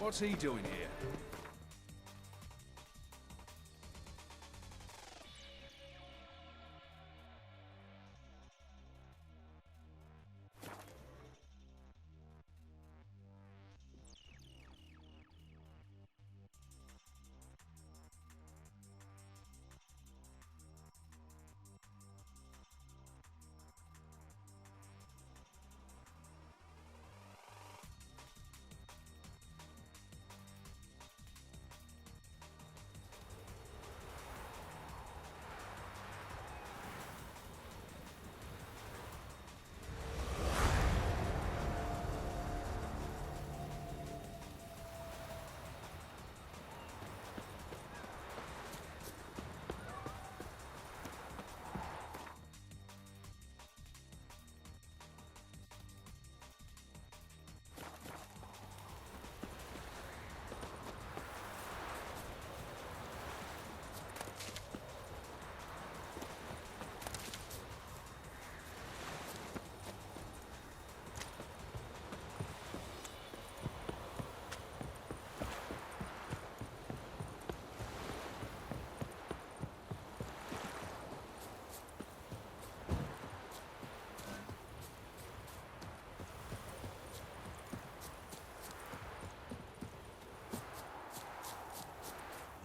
What's he doing here?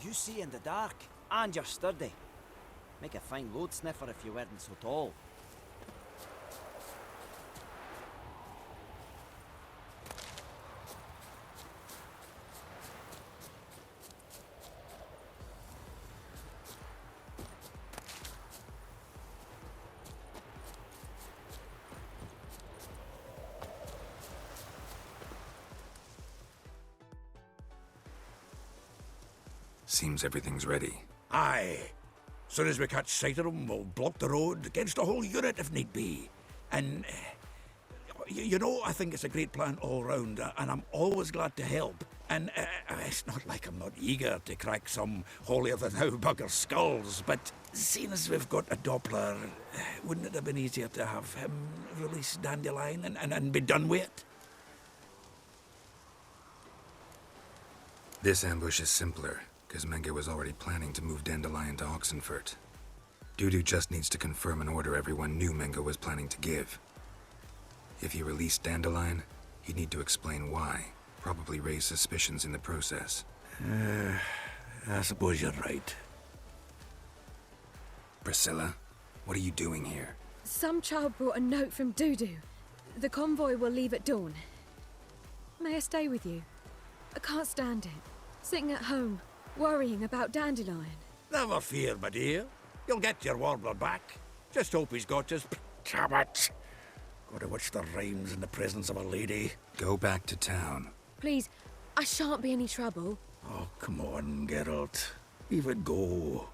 You see in the dark, and you're sturdy. Make a fine load sniffer if you weren't so tall. Seems everything's ready. Aye. Soon as we catch sight of them, we'll block the road against the whole unit if need be. And, you know, I think it's a great plan all round, and I'm always glad to help. And it's not like I'm not eager to crack some holier-than-thou bugger skulls, but seeing as we've got a Doppler, wouldn't it have been easier to have him release Dandelion and be done with it? This ambush is simpler, because Menge was already planning to move Dandelion to Oxenfurt. Dudu just needs to confirm an order everyone knew Menge was planning to give. If he released Dandelion, he'd need to explain why, probably raise suspicions in the process. I suppose you're right. Priscilla, what are you doing here? Some child brought a note from Dudu. The convoy will leave at dawn. May I stay with you? I can't stand it. Sitting at home, worrying about Dandelion. Never fear, my dear. You'll get your warbler back. Just hope he's got his tabbit. Gotta watch the rhymes in the presence of a lady. Go back to town. Please, I shan't be any trouble. Oh, come on, Geralt. Leave it go.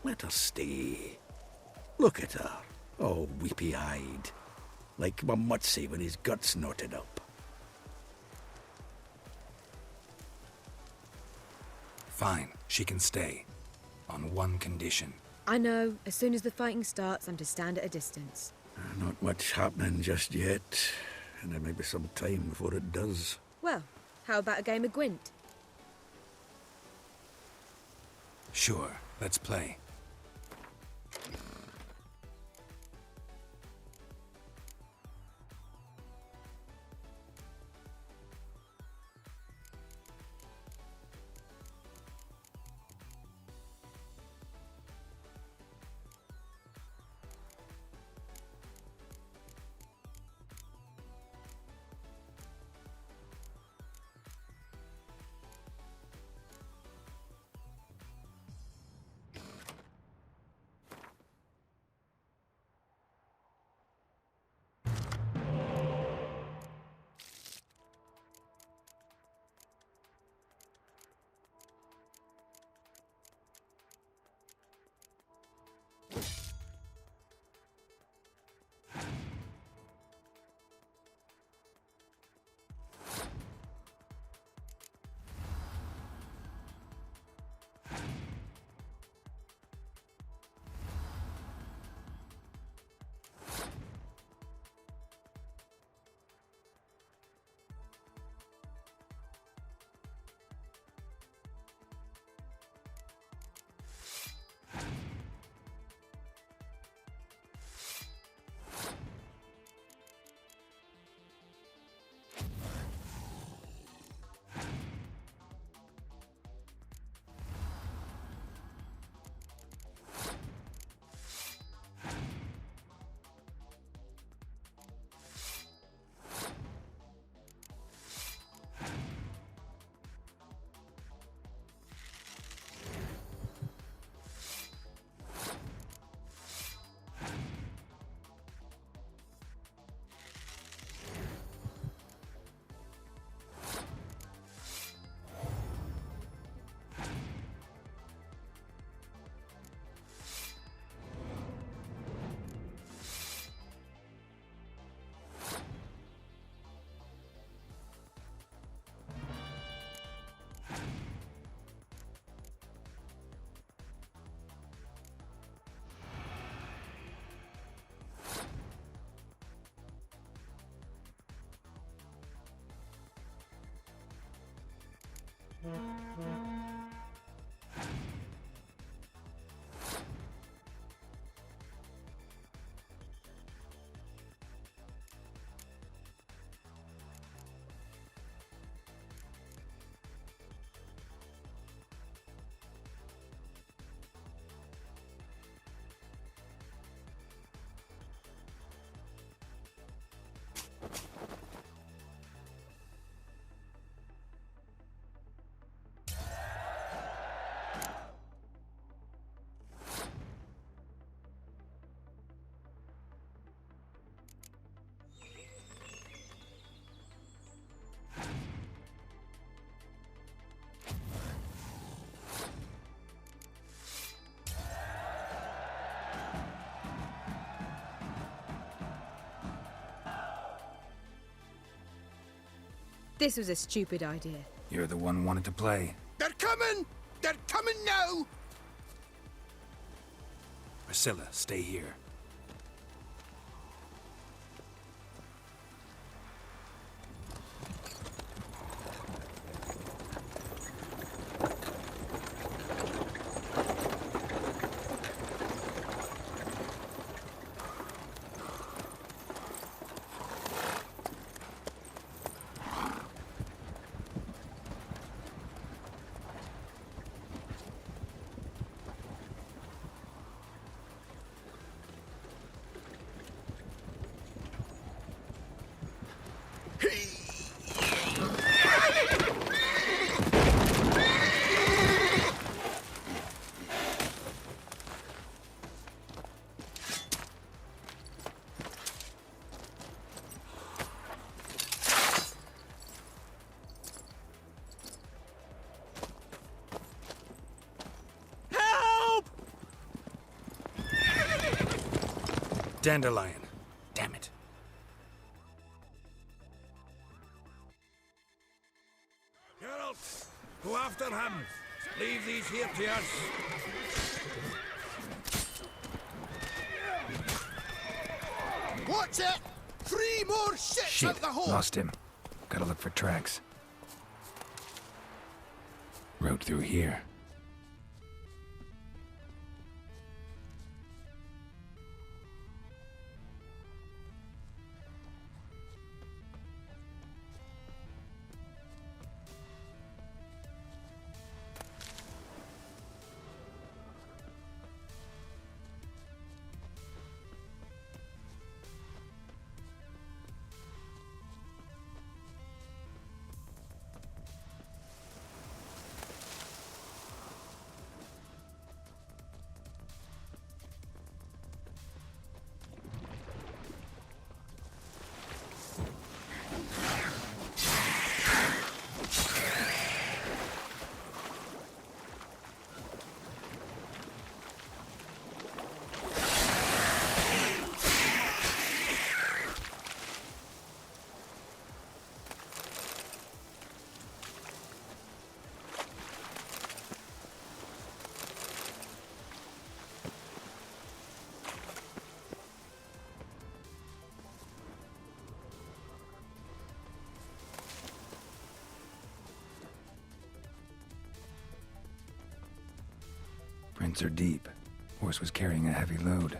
Let her stay. Look at her, all weepy-eyed. Like Mamutsi when his guts knotted up. Fine, she can stay. On one condition. I know, as soon as the fighting starts, I'm to stand at a distance. Not much happening just yet. And there may be some time before it does. Well, how about a game of Gwent? Sure, let's play. This was a stupid idea. You're the one wanted to play. They're coming! They're coming now! Priscilla, stay here. Dandelion. Damn it. Geralt, go after him. Leave these here to us. Watch it! 3 more ships Shit, at the hole! lost him. Gotta look for tracks. Road through here. Prints are deep. Horse was carrying a heavy load.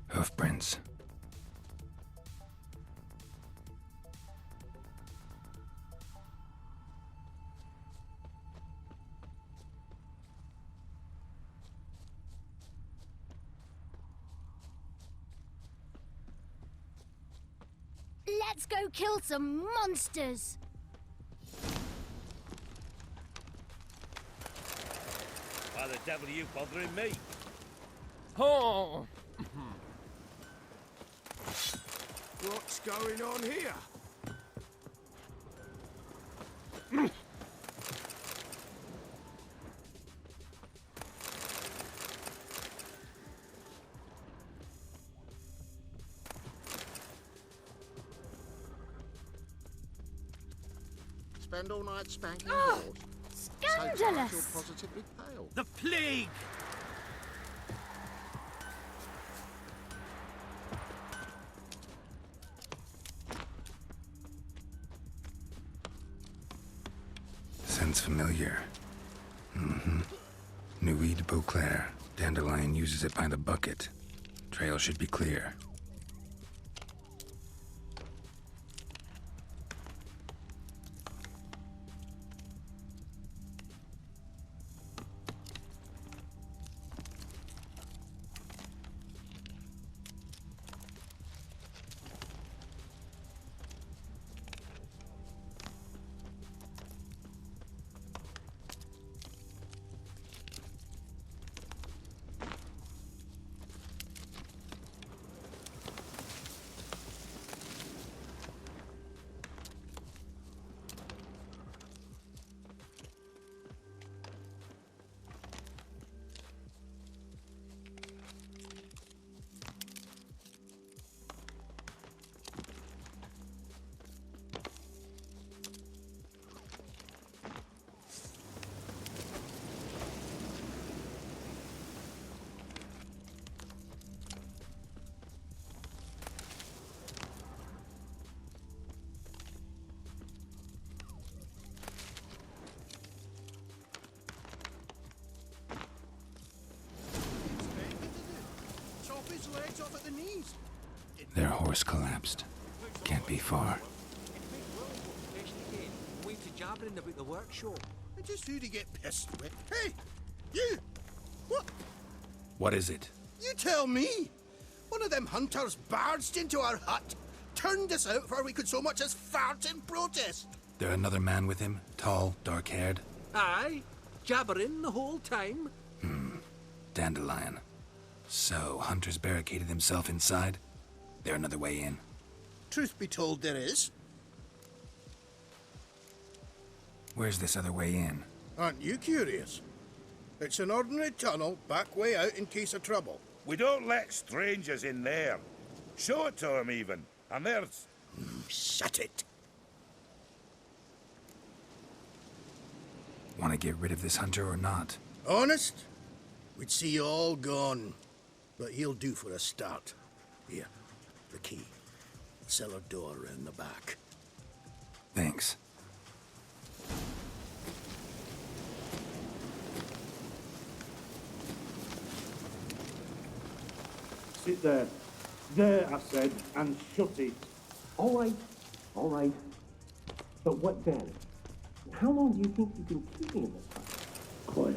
Hoofprints. Let's go kill some monsters! Why the devil are you bothering me? Oh! What's going on here? Spend all night spanking balls. So tired I feel Scandalous! positively pale. The plague! Sounds familiar. Nuit de Beauclair. Dandelion uses it by the bucket. Trail should be clear. Chop his legs off at the knees. Their horse collapsed. Can't be far. Way to jabbering about the workshop. And just who to get pissed with? Hey! You! What? What is it? You tell me! One of them hunters barged into our hut, turned us out before we could so much as fart in protest. There another man with him? Tall, dark-haired? Aye, jabbering the whole time. Dandelion. So, Hunter's barricaded himself inside? There another way in? Truth be told, there is. Where's this other way in? Aren't you curious? It's an ordinary tunnel, back way out in case of trouble. We don't let strangers in there. Show it to them, even. And there's... Shut it. Want to get rid of this hunter or not? Honest? We'd see you all gone. But he'll do for a start. Here, the key. Cellar door round the back. Thanks. Sit there. There, I said, and shut it. All right, all right. But what then? How long do you think you can keep me in this house? Quiet.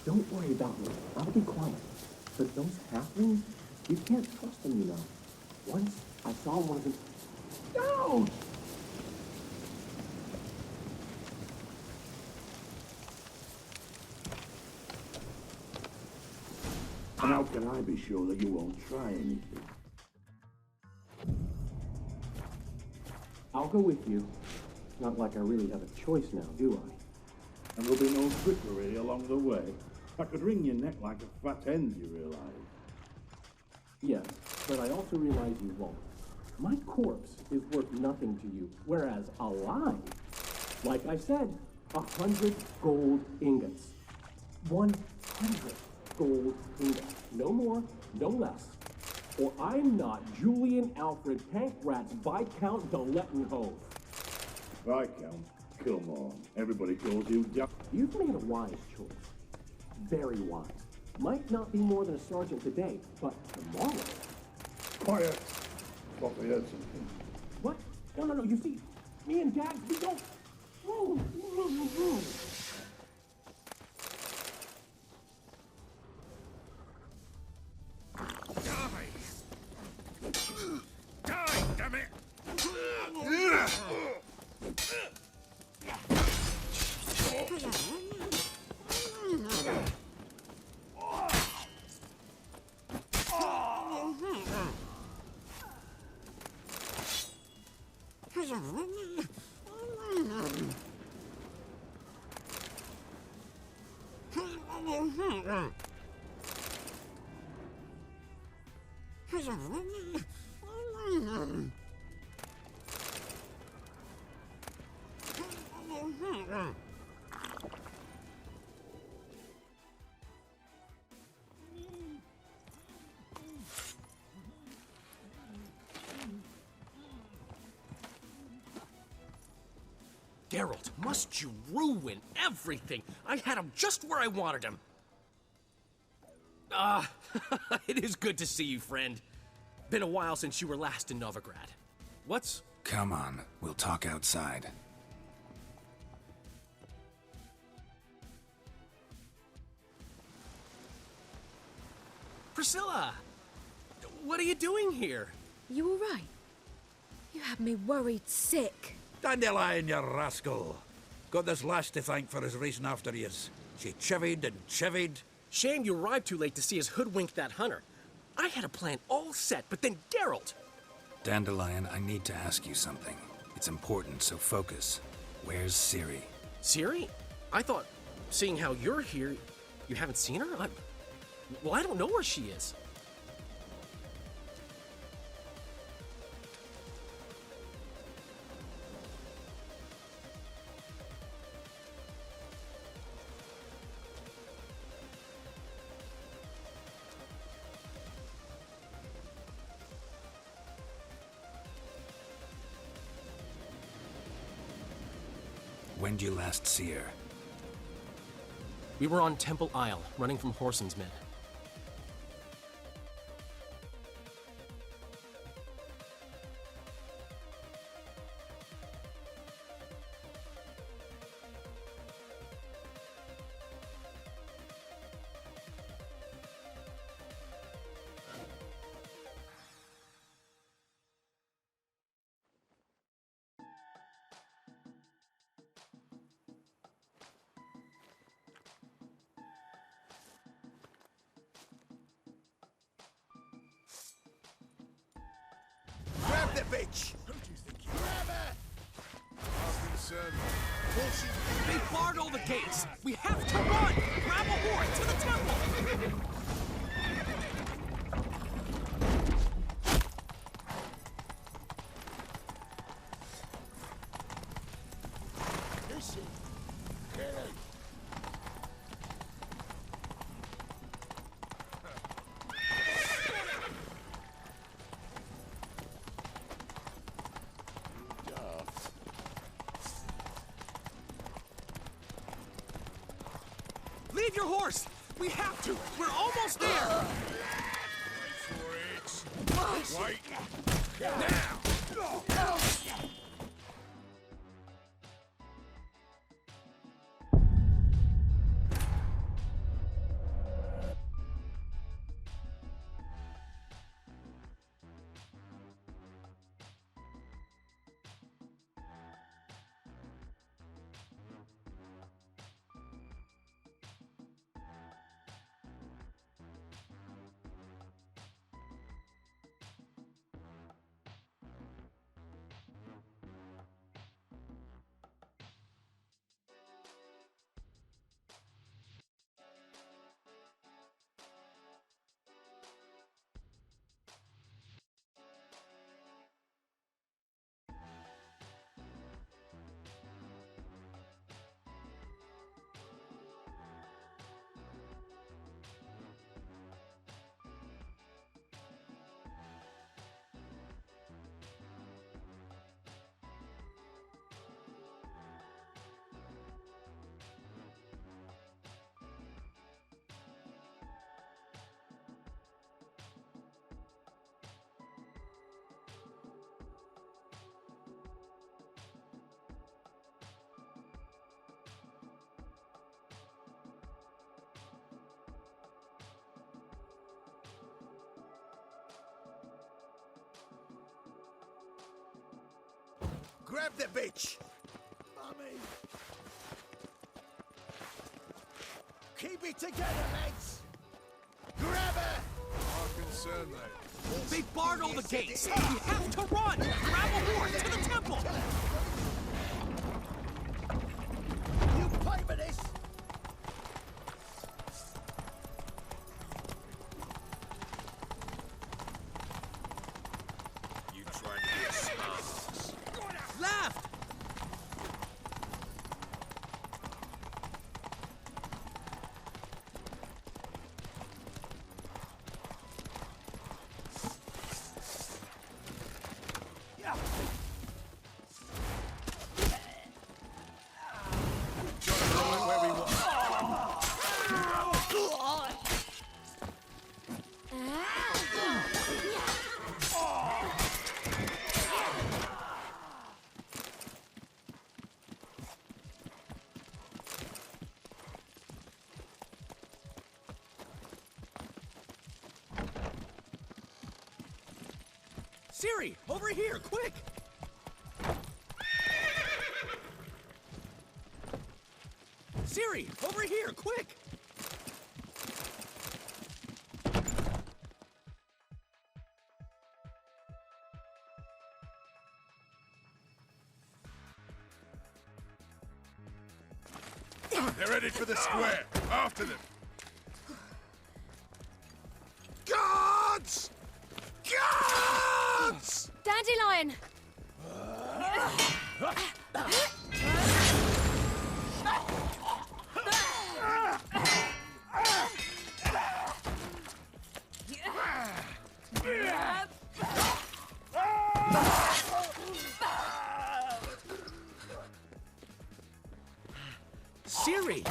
Don't worry about me. I'll be quiet. But those halflings, you can't trust them, you know. Once I saw one of them. Down! And how can I be sure that you won't try anything? I'll go with you. It's not like I really have a choice now, do I? And there'll be no trickery along the way. I could wring your neck like a fat hen, you realize? Yes, but I also realize you won't. My corpse is worth nothing to you, whereas alive, like I said, 100 gold ingots. 100 gold ingots. No more, no less. Or I'm not Julian Alfred Pankratz Viscount de Lettenhove. Viscount, come on. Everybody calls you You've made a wise choice. Very wise. Might not be more than a sergeant today, but tomorrow, Quiet. Thought they had something. What? No. You see, me and Dad, we don't. Die, damn it! Geralt, must you ruin everything? I had him just where I wanted him. It is good to see you, friend. Been a while since you were last in Novigrad. What's... Come on, we'll talk outside. Priscilla! What are you doing here? You all right? You had me worried sick. Dandelion, you rascal. Got this lass to thank for his racing after yous. She chivied and chivied. Shame you arrived too late to see us hoodwink that hunter. I had a plan all set, but then Geralt... Dandelion, I need to ask you something. It's important, so focus. Where's Ciri? Ciri? I thought, seeing how you're here, you haven't seen her? Well, I don't know where she is. When'd you last see her? We were on Temple Isle, running from Whoreson's men. Grab the bitch! Grab her! They barred all the gates! We have to run! Grab a horse to the temple! Leave your horse! We have to! We're almost there! Wait! Now! Grab the bitch! Mummy! Keep it together, lads! Grab her! Our concern, mate. They barred all the gates! We have to run! Grab a horse to the temple! You pay for this! You tried to be a smart. Left! Siri, over here, quick! Siri, over here, quick! They're headed for the square. After them. Guards! Guards! Dandelion! Siri!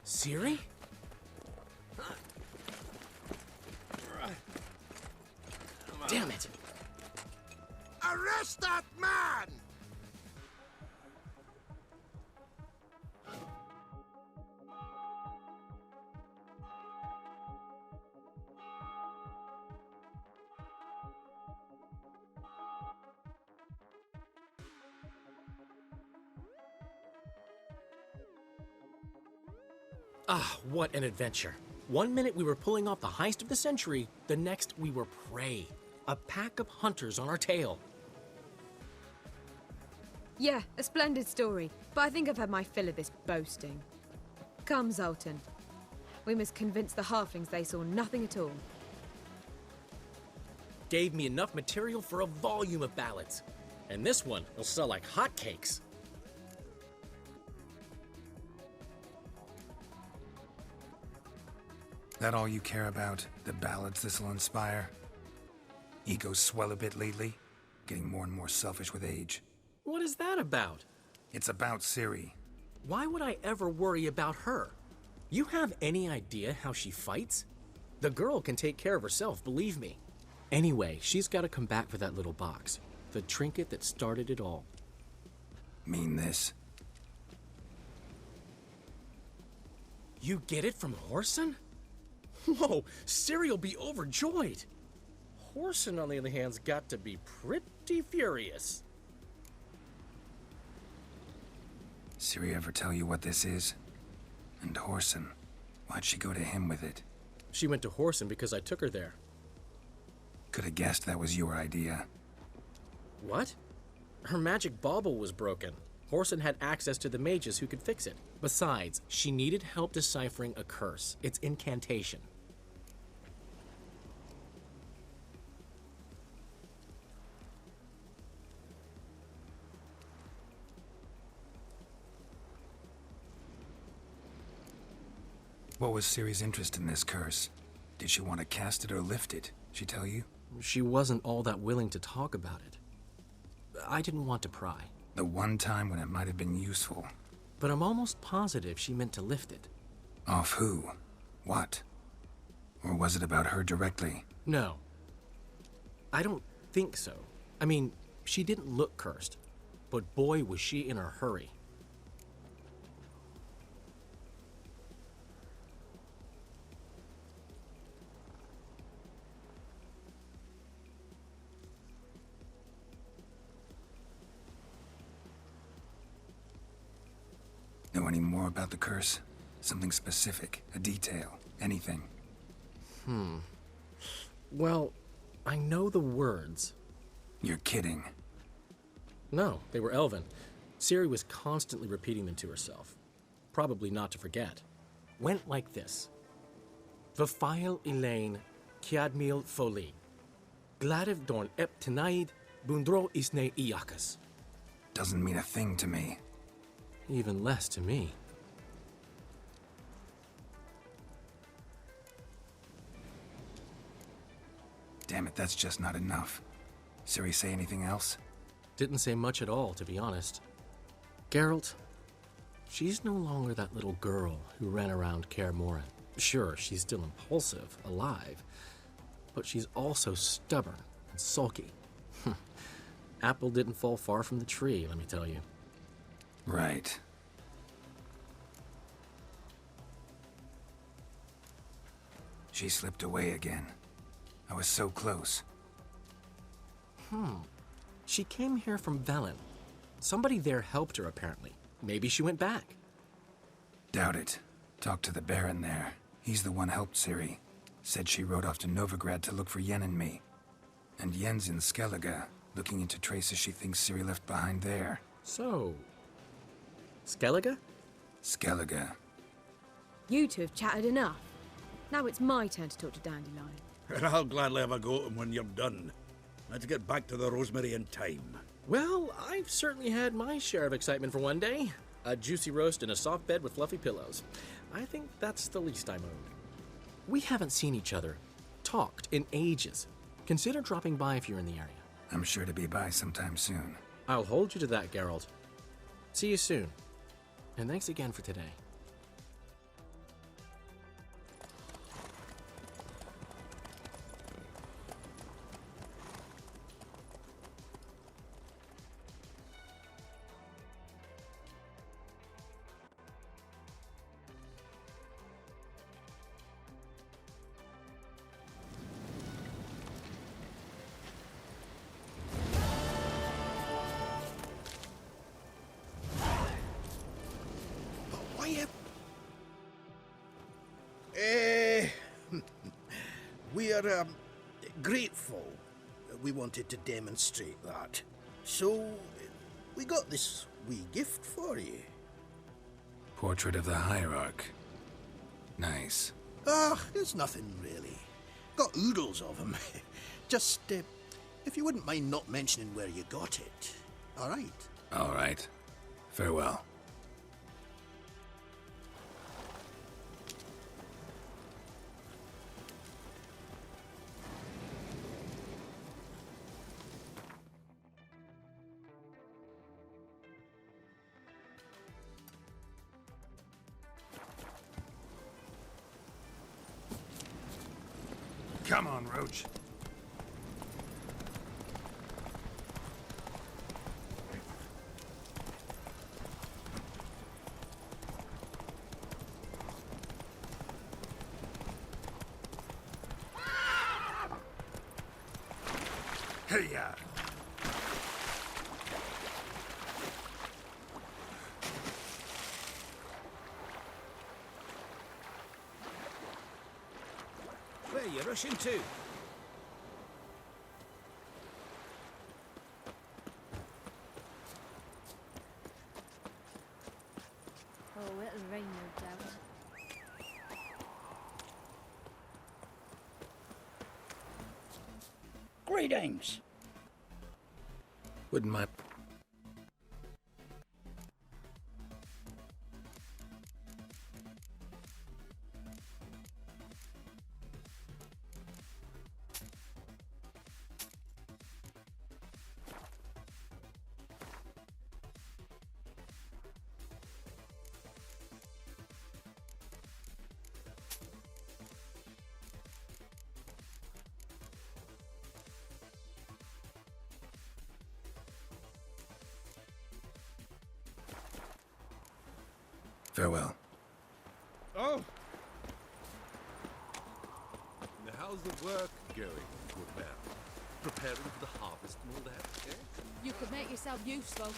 Siri? Damn it! Arrest that man! Ah, what an adventure. One minute we were pulling off the heist of the century, the next we were prey. A pack of hunters on our tail. Yeah, a splendid story, but I think I've had my fill of this boasting. Come, Zoltan. We must convince the halflings they saw nothing at all. Gave me enough material for a volume of ballads. And this one will sell like hotcakes. That all you care about? The ballads this'll inspire? Egos swell a bit lately? Getting more and more selfish with age. What is that about? It's about Ciri. Why would I ever worry about her? You have any idea how she fights? The girl can take care of herself, believe me. Anyway, she's got to come back for that little box. The trinket that started it all. Mean this? You get it from Whoreson? Whoa, Ciri'll be overjoyed. Whoreson, on the other hand's got to be pretty furious. Ciri ever tell you what this is? And Whoreson, why'd she go to him with it? She went to Whoreson because I took her there. Could have guessed that was your idea. What? Her magic bauble was broken. Whoreson had access to the mages who could fix it. Besides, she needed help deciphering a curse. Its incantation. What was Ciri's interest in this curse? Did she want to cast it or lift it? She tell you? She wasn't all that willing to talk about it. I didn't want to pry. The one time when it might have been useful. But I'm almost positive she meant to lift it. Off who? What? Or was it about her directly? No. I don't think so. I mean, she didn't look cursed. But boy, was she in a hurry. know any more about the curse? Something specific, a detail, anything? Well, I know the words. You're kidding. No, they were Elven. Ciri was constantly repeating them to herself. Probably not to forget. Went like this. Vafile Elaine, Kiadmil Foli. Gladiv Dorn Ep Tenaid, Bundro Isne Iakas. Doesn't mean a thing to me. Even less to me. Damn it, that's just not enough. Ciri say anything else? Didn't say much at all, to be honest. Geralt, she's no longer that little girl who ran around Kaer Morhen. Sure, she's still impulsive, alive, but she's also stubborn and sulky. Apple didn't fall far from the tree, let me tell you. Right. She slipped away again. I was so close. She came here from Velen. Somebody there helped her, apparently. Maybe she went back. Doubt it. Talked to the Baron there. He's the one helped Ciri. Said she rode off to Novigrad to look for Yen and me. And Yen's in Skellige, looking into traces she thinks Ciri left behind there. So... Skellige? Skellige. You two have chatted enough. Now it's my turn to talk to Dandelion. And I'll gladly have a go at him when you're done. Let's get back to the Rosemary in time. Well, I've certainly had my share of excitement for one day. A juicy roast in a soft bed with fluffy pillows. I think that's the least I'm owed. We haven't seen each other, talked in ages. Consider dropping by if you're in the area. I'm sure to be by sometime soon. I'll hold you to that, Geralt. See you soon. And thanks again for today. We're grateful that we wanted to demonstrate that. So, we got this wee gift for you. Portrait of the Hierarch. Nice. It's nothing really. Got oodles of them. Just, if you wouldn't mind not mentioning where you got it. All right? All right. Farewell. Come on, Roach. Hey-ya! Where are you rushing to? Oh, it'll rain, no doubt. Greetings. Wouldn't my... Farewell. Oh! How's the work going, good man? Preparing for the harvest and all that, eh? You could make yourself useful.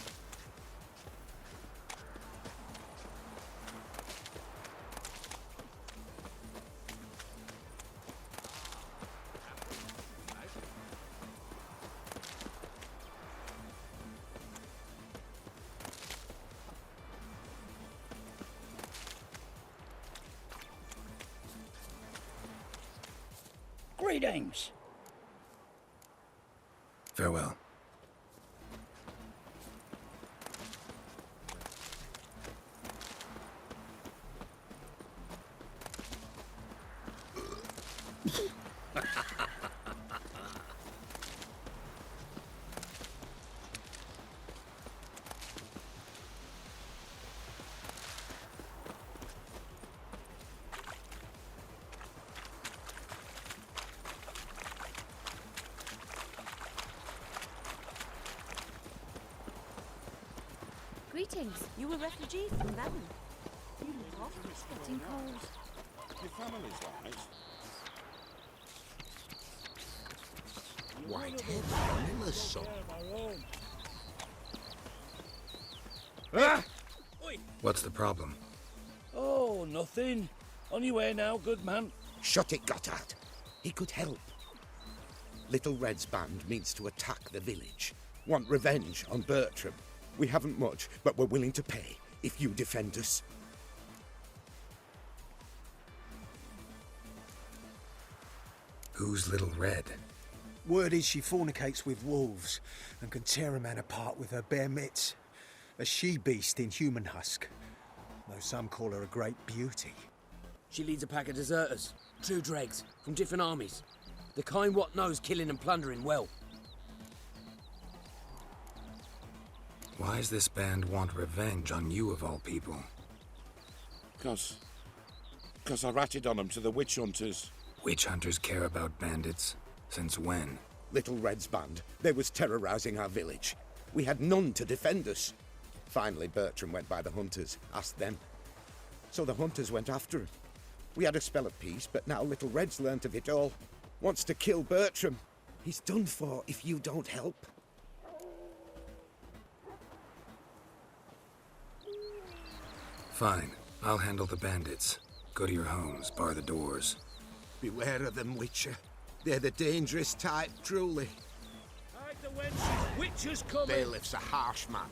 Greetings. Farewell. Greetings. You a refugee from Devon? You look off. It's getting cold. Your family's nice. Whitehead, Miller's son. Ah! What's the problem? Oh, nothing. On your way now, good man. Shut it, Gotthard. He could help. Little Red's band means to attack the village. Want revenge on Bertram. We haven't much, but we're willing to pay if you defend us. Who's Little Red? Word is she fornicates with wolves and can tear a man apart with her bare mitts. A she-beast in human husk, though some call her a great beauty. She leads a pack of deserters, true dregs, from different armies. The kind what knows killing and plundering well. Why does this band want revenge on you of all people? Cause I ratted on them to the witch hunters. Witch hunters care about bandits? Since when? Little Red's band, they was terrorizing our village. We had none to defend us. Finally, Bertram went by the hunters, asked them. So the hunters went after him. We had a spell of peace, but now Little Red's learnt of it all. Wants to kill Bertram. He's done for if you don't help. Fine. I'll handle the bandits. Go to your homes, bar the doors. Beware of them, Witcher. They're the dangerous type, truly. Hide the wenches, witches coming. Bailiff's a harsh man.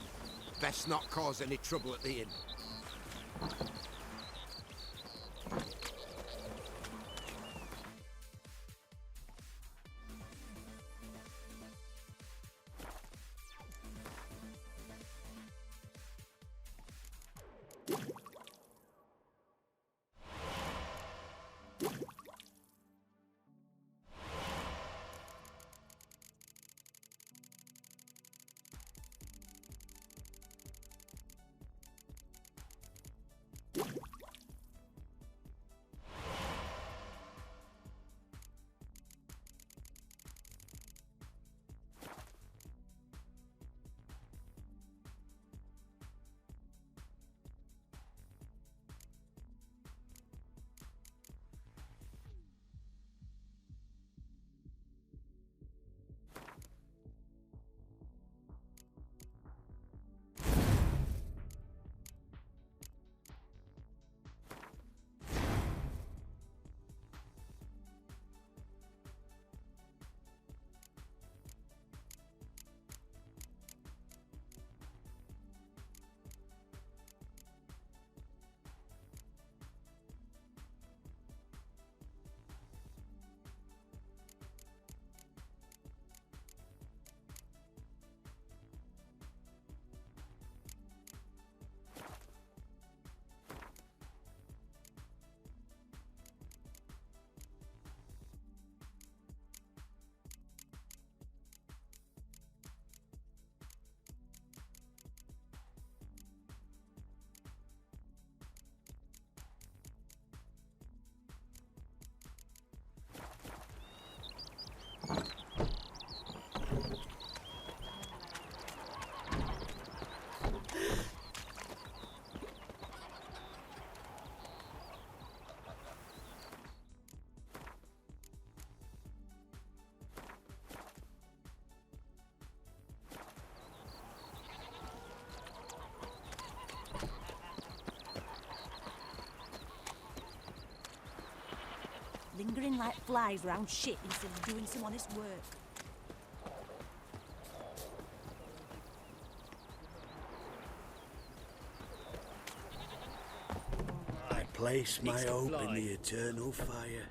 Best not cause any trouble at the inn. Lingering like flies round shit instead of doing some honest work. I place my hope in the eternal fire.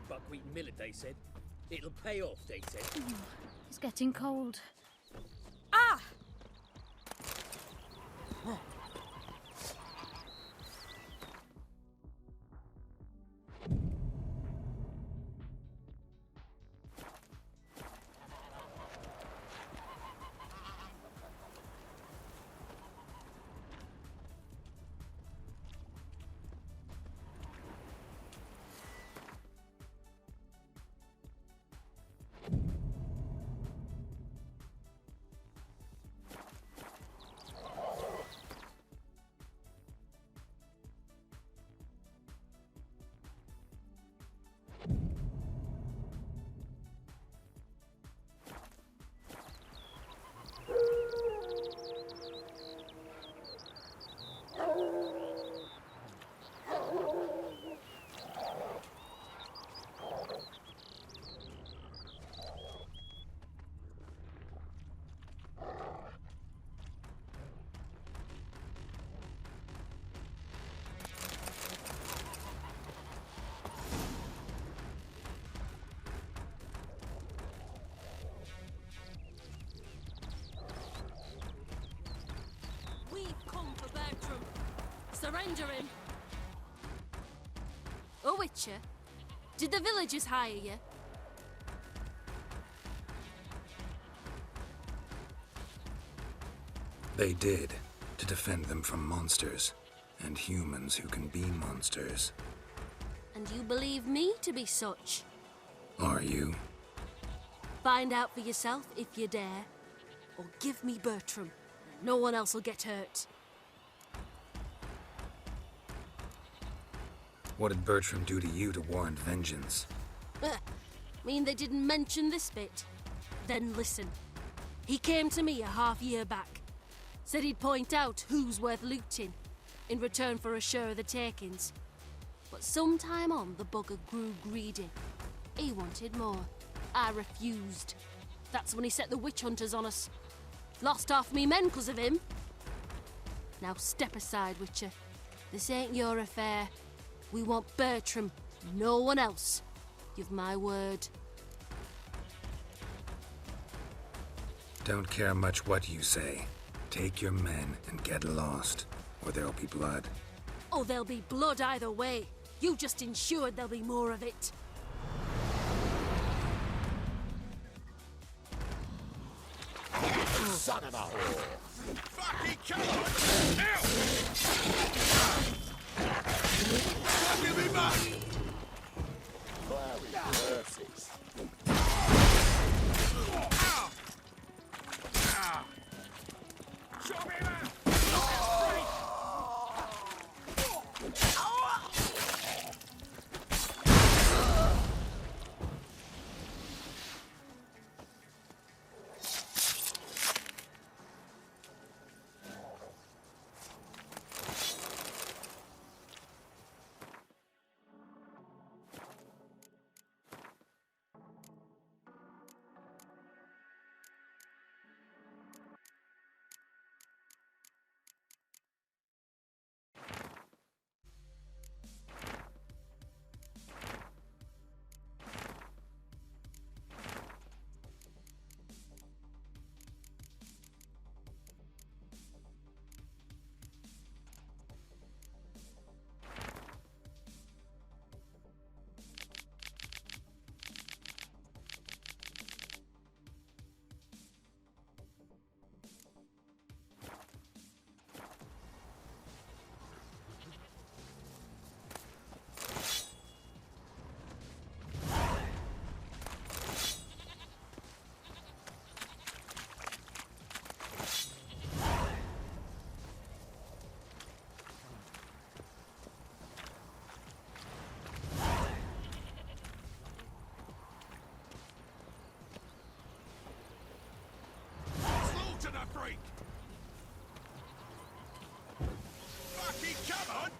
buckwheat millet, they said. It'll pay off, they said. It's getting cold. Ah! We've come for Bertram. Surrender him. Oh, Witcher, did the villagers hire you? They did, to defend them from monsters, and humans who can be monsters. And you believe me to be such? Are you? Find out for yourself if you dare. Or give me Bertram. No one else will get hurt. What did Bertram do to you to warrant vengeance? Mean they didn't mention this bit? Then listen. He came to me a half-year back. Said he'd point out who's worth looting, in return for a share of the takings. But sometime on, the bugger grew greedy. He wanted more. I refused. That's when he set the witch hunters on us. Lost half me men 'cause of him. Now step aside, Witcher. This ain't your affair. We want Bertram, no one else. You've my word. Don't care much what you say. Take your men and get lost, or there'll be blood. Oh, there'll be blood either way. You just ensured there'll be more of it. Son of a whore! Fucking come on! Give me back! Fiery verses. Show me that! Freak! Fucking come on!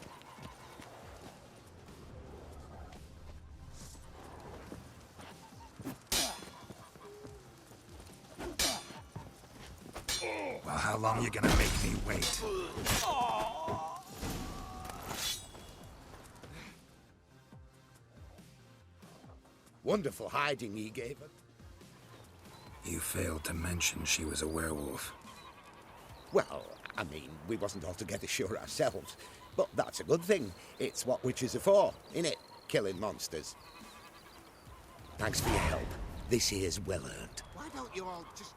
Well, how long you gonna make me wait? Wonderful hiding he gave her. You failed to mention she was a werewolf. Well, I mean, we wasn't altogether sure ourselves. But that's a good thing. It's what witches are for, innit? Killing monsters. Thanks for your help. This here's well earned. Why don't you all just...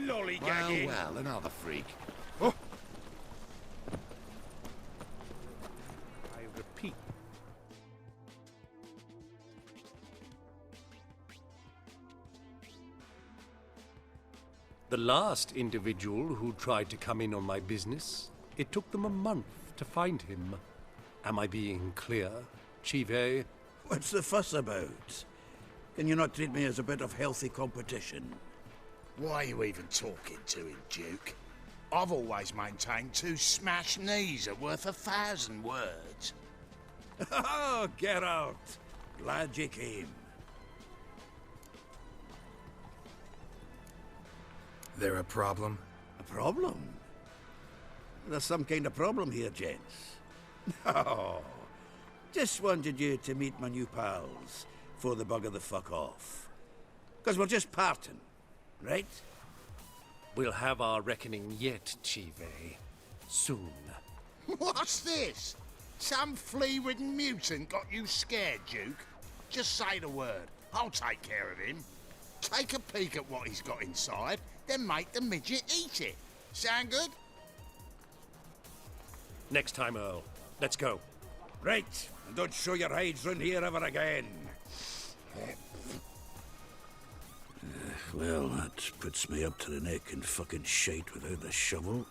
No lollygagging. Well, another freak. Oh. I repeat. The last individual who tried to come in on my business, it took them a month to find him. Am I being clear, Chive? What's the fuss about? Can you not treat me as a bit of healthy competition? Why are you even talking to him, Duke? I've always maintained 2 smashed knees are worth 1,000 words. Oh, get out! Glad you came. There a problem? A problem? There's some kind of problem here, gents. No. Just wanted you to meet my new pals before they bugger the fuck off. Because we're just parting, right? We'll have our reckoning yet, Chive. Soon. What's this? Some flea-ridden mutant got you scared, Duke? Just say the word. I'll take care of him. Take a peek at what he's got inside, then make the midget eat it. Sound good? Next time, Earl. Let's go. Right. And don't show your hides round here ever again. Well, that puts me up to the neck in fucking shite without the shovel.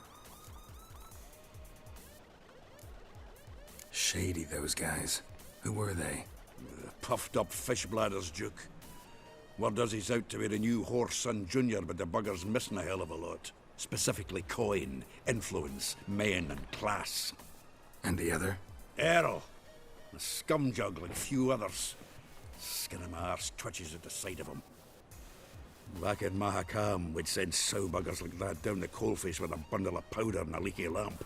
Shady, those guys. Who were they? Puffed up fish bladders, Duke. Word does he's out to be the new Whoreson Jr., but the bugger's missing a hell of a lot. Specifically coin, influence, men, and class. And the other? Errol. A scumjug like few others. Skin of my arse twitches at the sight of him. Back in Mahakam, we'd send sow buggers like that down the coalface with a bundle of powder and a leaky lamp.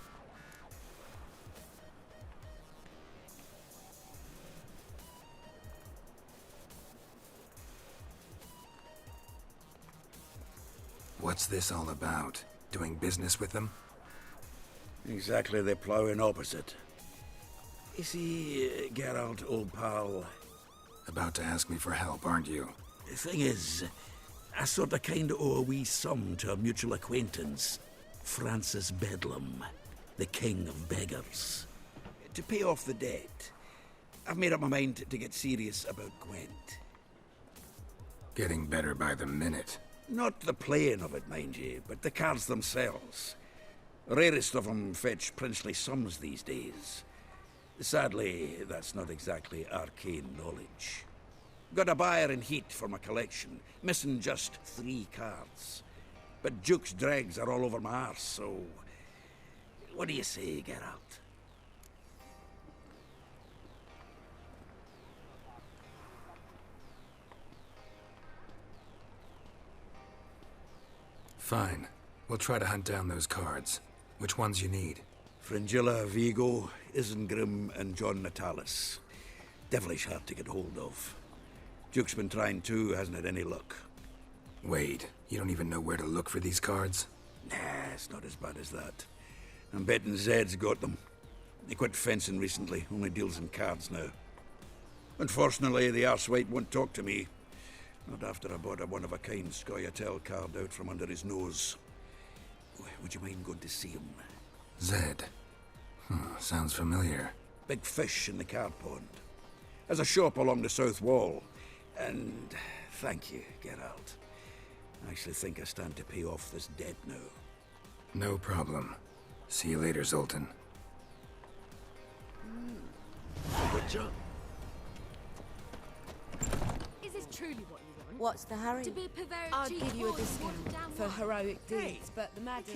What's this all about? Doing business with them? Exactly the ploughing opposite. You see, Geralt, old pal... About to ask me for help, aren't you? The thing is, I sort of kinda owe a wee sum to a mutual acquaintance. Francis Bedlam, the king of beggars. To pay off the debt, I've made up my mind to get serious about Gwent. Getting better by the minute. Not the playing of it, mind you, but the cards themselves. Rarest of them fetch princely sums these days. Sadly, that's not exactly arcane knowledge. Got a buyer in heat for my collection, missing just 3 cards. But Duke's dregs are all over my arse, so... What do you say, Geralt? Fine. We'll try to hunt down those cards. Which ones you need? Fringilla, Vigo, Isengrim, and John Natalis. Devilish hard to get hold of. Duke's been trying too, hasn't had any luck. Wait, you don't even know where to look for these cards? Nah, it's not as bad as that. I'm betting Zed's got them. He quit fencing recently, only deals in cards now. Unfortunately, the arsewite won't talk to me. Not after I bought a one-of-a-kind Scoia'tael card out from under his nose. Would you mind going to see him? Zed. Sounds familiar. Big fish in the card pond. Has a shop along the south wall. And thank you, Geralt. I actually think I stand to pay off this debt now. No problem. See you later, Zoltan. Good job. Is this truly what you want? What's the hurry? To be Paveric I'd chief give you a boy, discount watered down for wine. heroic deeds, but the madam...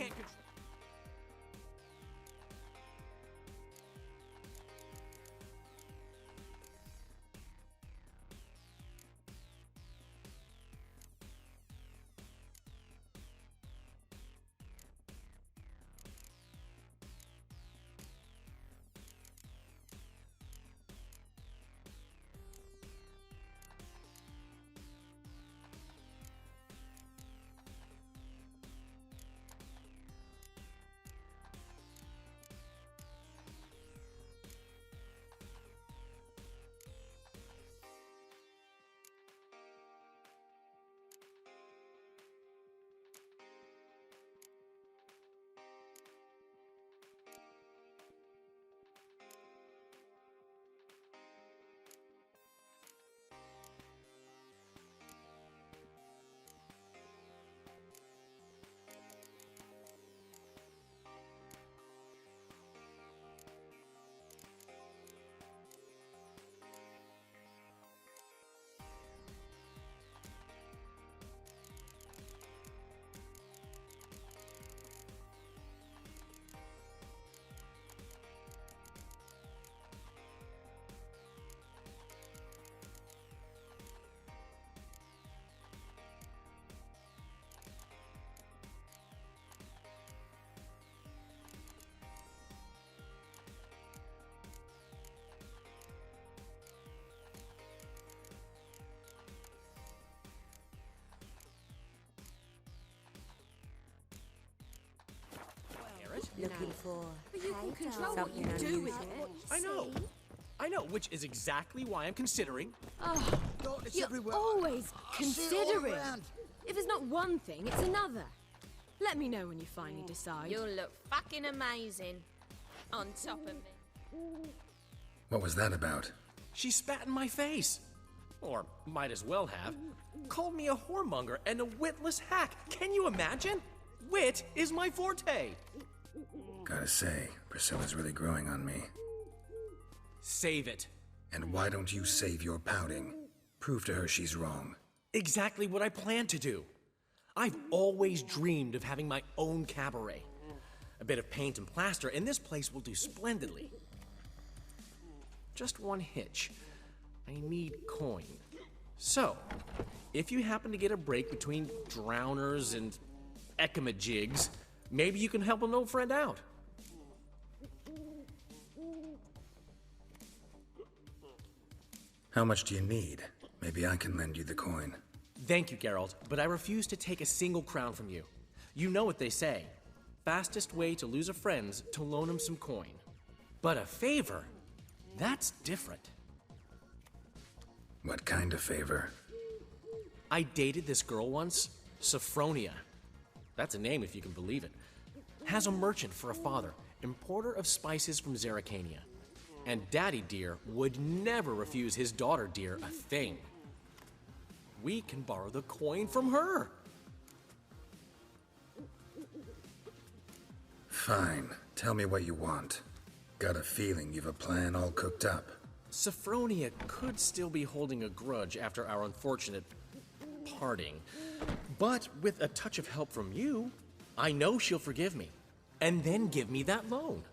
Looking for But you can control what something you do with unusual. it. I know, which is exactly why I'm considering. Oh, you're always considering. If it's not one thing, it's another. Let me know when you finally decide. You'll look fucking amazing on top of me. What was that about? She spat in my face. Or might as well have. Called me a whoremonger and a witless hack. Can you imagine? Wit is my forte. Gotta say, Priscilla's really growing on me. Save it. And why don't you save your pouting? Prove to her she's wrong. Exactly what I plan to do. I've always dreamed of having my own cabaret. A bit of paint and plaster, and this place will do splendidly. Just one hitch. I need coin. So, if you happen to get a break between drowners and ekamajigs, maybe you can help an old friend out. How much do you need? Maybe I can lend you the coin. Thank you, Geralt, but I refuse to take a single crown from you. You know what they say. Fastest way to lose a friend's to loan him some coin. But a favor? That's different. What kind of favor? I dated this girl once, Sophronia. That's a name if you can believe it. Has a merchant for a father, importer of spices from Zerrikania. And Daddy Dear would never refuse his daughter Dear a thing. We can borrow the coin from her. Fine. Tell me what you want. Got a feeling you've a plan all cooked up. Sophronia could still be holding a grudge after our unfortunate parting. But with a touch of help from you, I know she'll forgive me. And then give me that loan.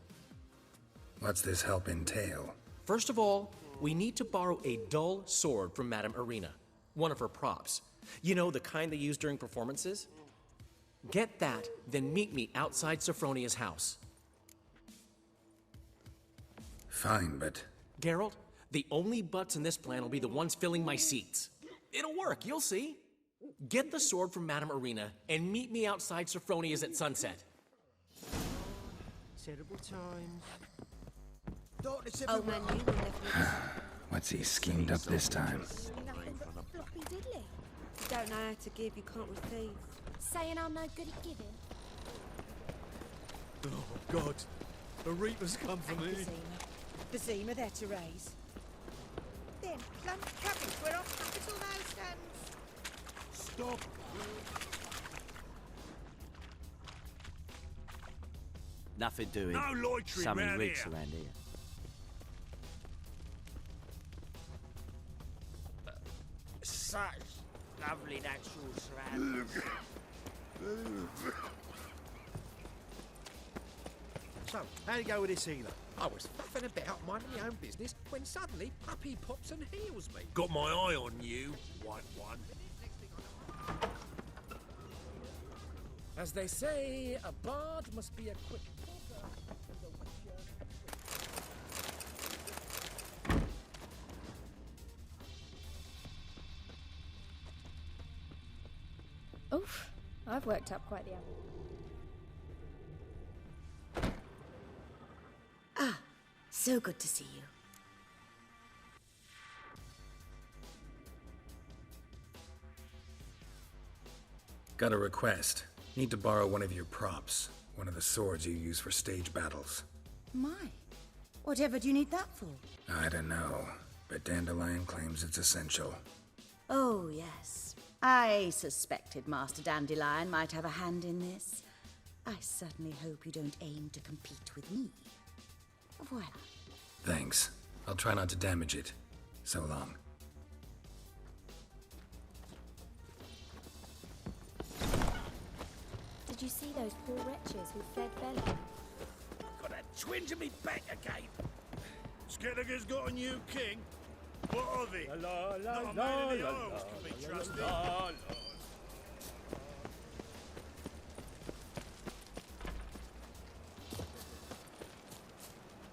What's this help entail? First of all, we need to borrow a dull sword from Madame Irina. One of her props. You know, the kind they use during performances? Get that, then meet me outside Sophronia's house. Fine, but... Geralt, the only butts in this plan will be the ones filling my seats. It'll work, you'll see. Get the sword from Madame Irina and meet me outside Sophronia's at sunset. Terrible times. Oh man, you will never. What's he schemed up this time? Nothing but floppy diddly. You don't know how to give, you can't receive. Saying I'm no good at giving. Oh, God. The Reapers come for me. Vizima there to raise. Then, plum cabbage where our capital now stands. Stop. Nothing doing. No loitering Sammy round rigs here. around here. Such lovely natural surroundings. So, how'd it go with this healer? I was faffing about minding my own business when suddenly Puppy pops and heals me. Got my eye on you, white one. As they say, a bard must be a quick talker. And a witcher Oof, I've worked up quite the appetite. Ah, so good to see you. Got a request. Need to borrow one of your props. One of the swords you use for stage battles. My, whatever do you need that for? I don't know, but Dandelion claims it's essential. Oh, yes. I suspected Master Dandelion might have a hand in this. I certainly hope you don't aim to compete with me. Voila. Thanks. I'll try not to damage it. So long. Did you see those poor wretches who fled Bella? Got a twinge in me back again. Skelliger's got a new king. What of it? Not a man in the Isles can be trusted.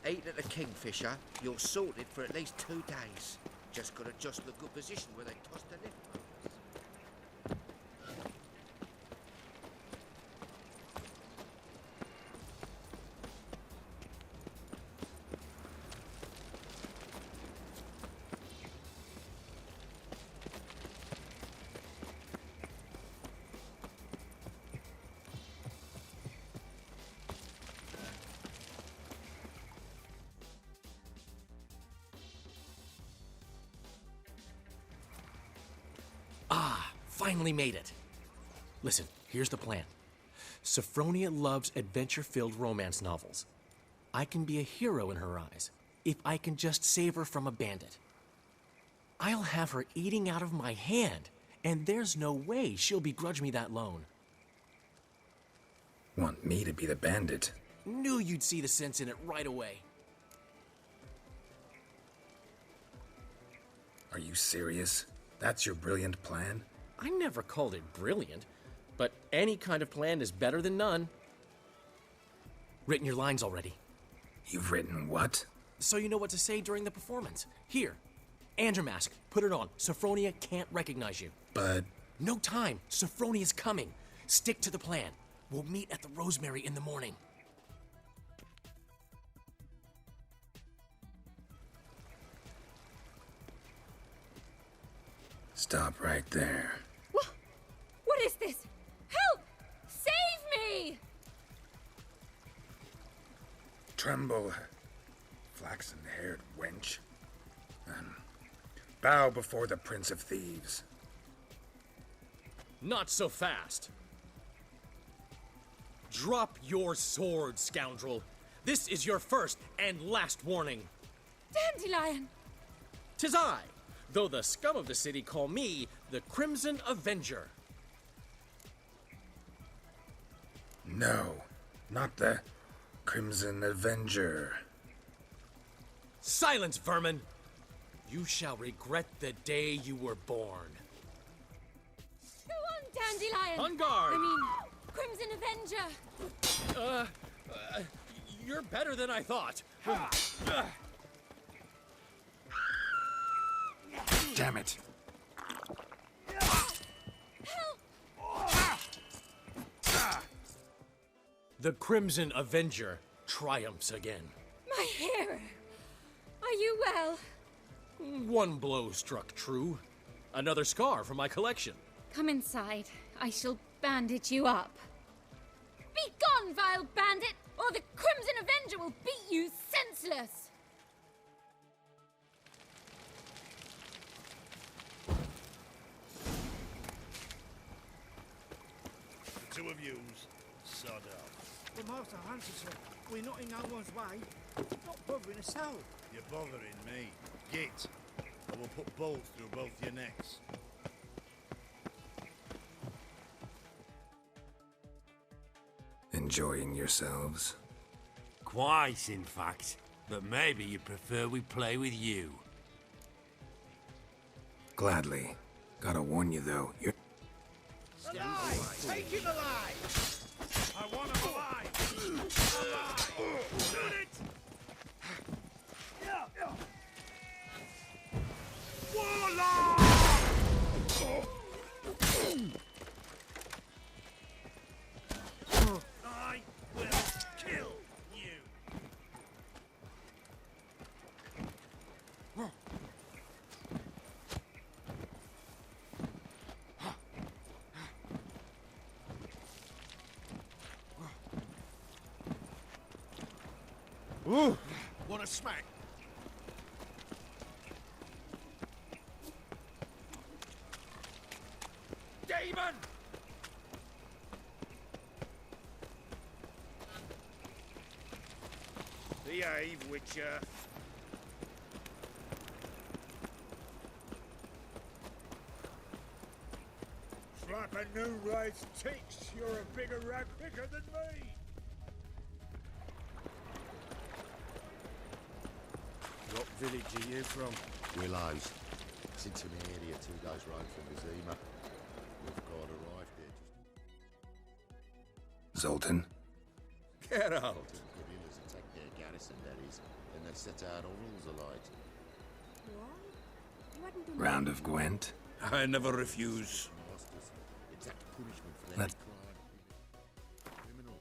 Eat at the Kingfisher, you're sorted for at least 2 days. Just gotta adjust the good position where they toss the lift. Finally made it. Listen, here's the plan. Sophronia loves adventure-filled romance novels. I can be a hero in her eyes if I can just save her from a bandit. I'll have her eating out of my hand, and there's no way she'll begrudge me that loan. Want me to be the bandit? Knew you'd see the sense in it right away. Are you serious? That's your brilliant plan? I never called it brilliant, but any kind of plan is better than none. Written your lines already. You've written what? So you know what to say during the performance. Here, Andromask, put it on. Sophronia can't recognize you. But... No time. Sophronia's coming. Stick to the plan. We'll meet at the Rosemary in the morning. Stop right there. What is this? Help! Save me! Tremble, flaxen-haired wench. Bow before the Prince of Thieves. Not so fast. Drop your sword, scoundrel. This is your first and last warning. Dandelion! 'Tis I, though the scum of the city call me the Crimson Avenger. No, not the Crimson Avenger. Silence, vermin! You shall regret the day you were born. Go on, Dandelion! On guard! I mean, Crimson Avenger! You're better than I thought. Damn it. The Crimson Avenger triumphs again. My hero! Are you well? One blow struck true. Another scar from my collection. Come inside. I shall bandage you up. Be gone, vile bandit, or the Crimson Avenger will beat you senseless! The two of yous, sod off. The Master Hunter, sir. We're not in no one's way. Not bothering a soul. You're bothering me. Git. I will put bolts through both your necks. Enjoying yourselves? Quite, in fact. But maybe you prefer we play with you. Gladly. Gotta warn you though, you're... Alive! Take him alive! I want him alive! Alive! Shoot it! Warlock! I will kill you! Ooh! Want a smack? Demon! Behave, Witcher. Slap a new race ticks. You're a bigger rag picker than me. What village are you from? Willows. It's into the area 2 days' ride from Vizima. We've got arrived there just... Zoltan? Get out! Guerrillas attack their garrison, that is, and they set our rules alight. Round of Gwent? I never refuse. Masters, exact punishment for Let- any crime. Criminal.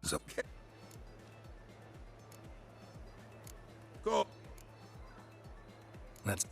So, Go. let's.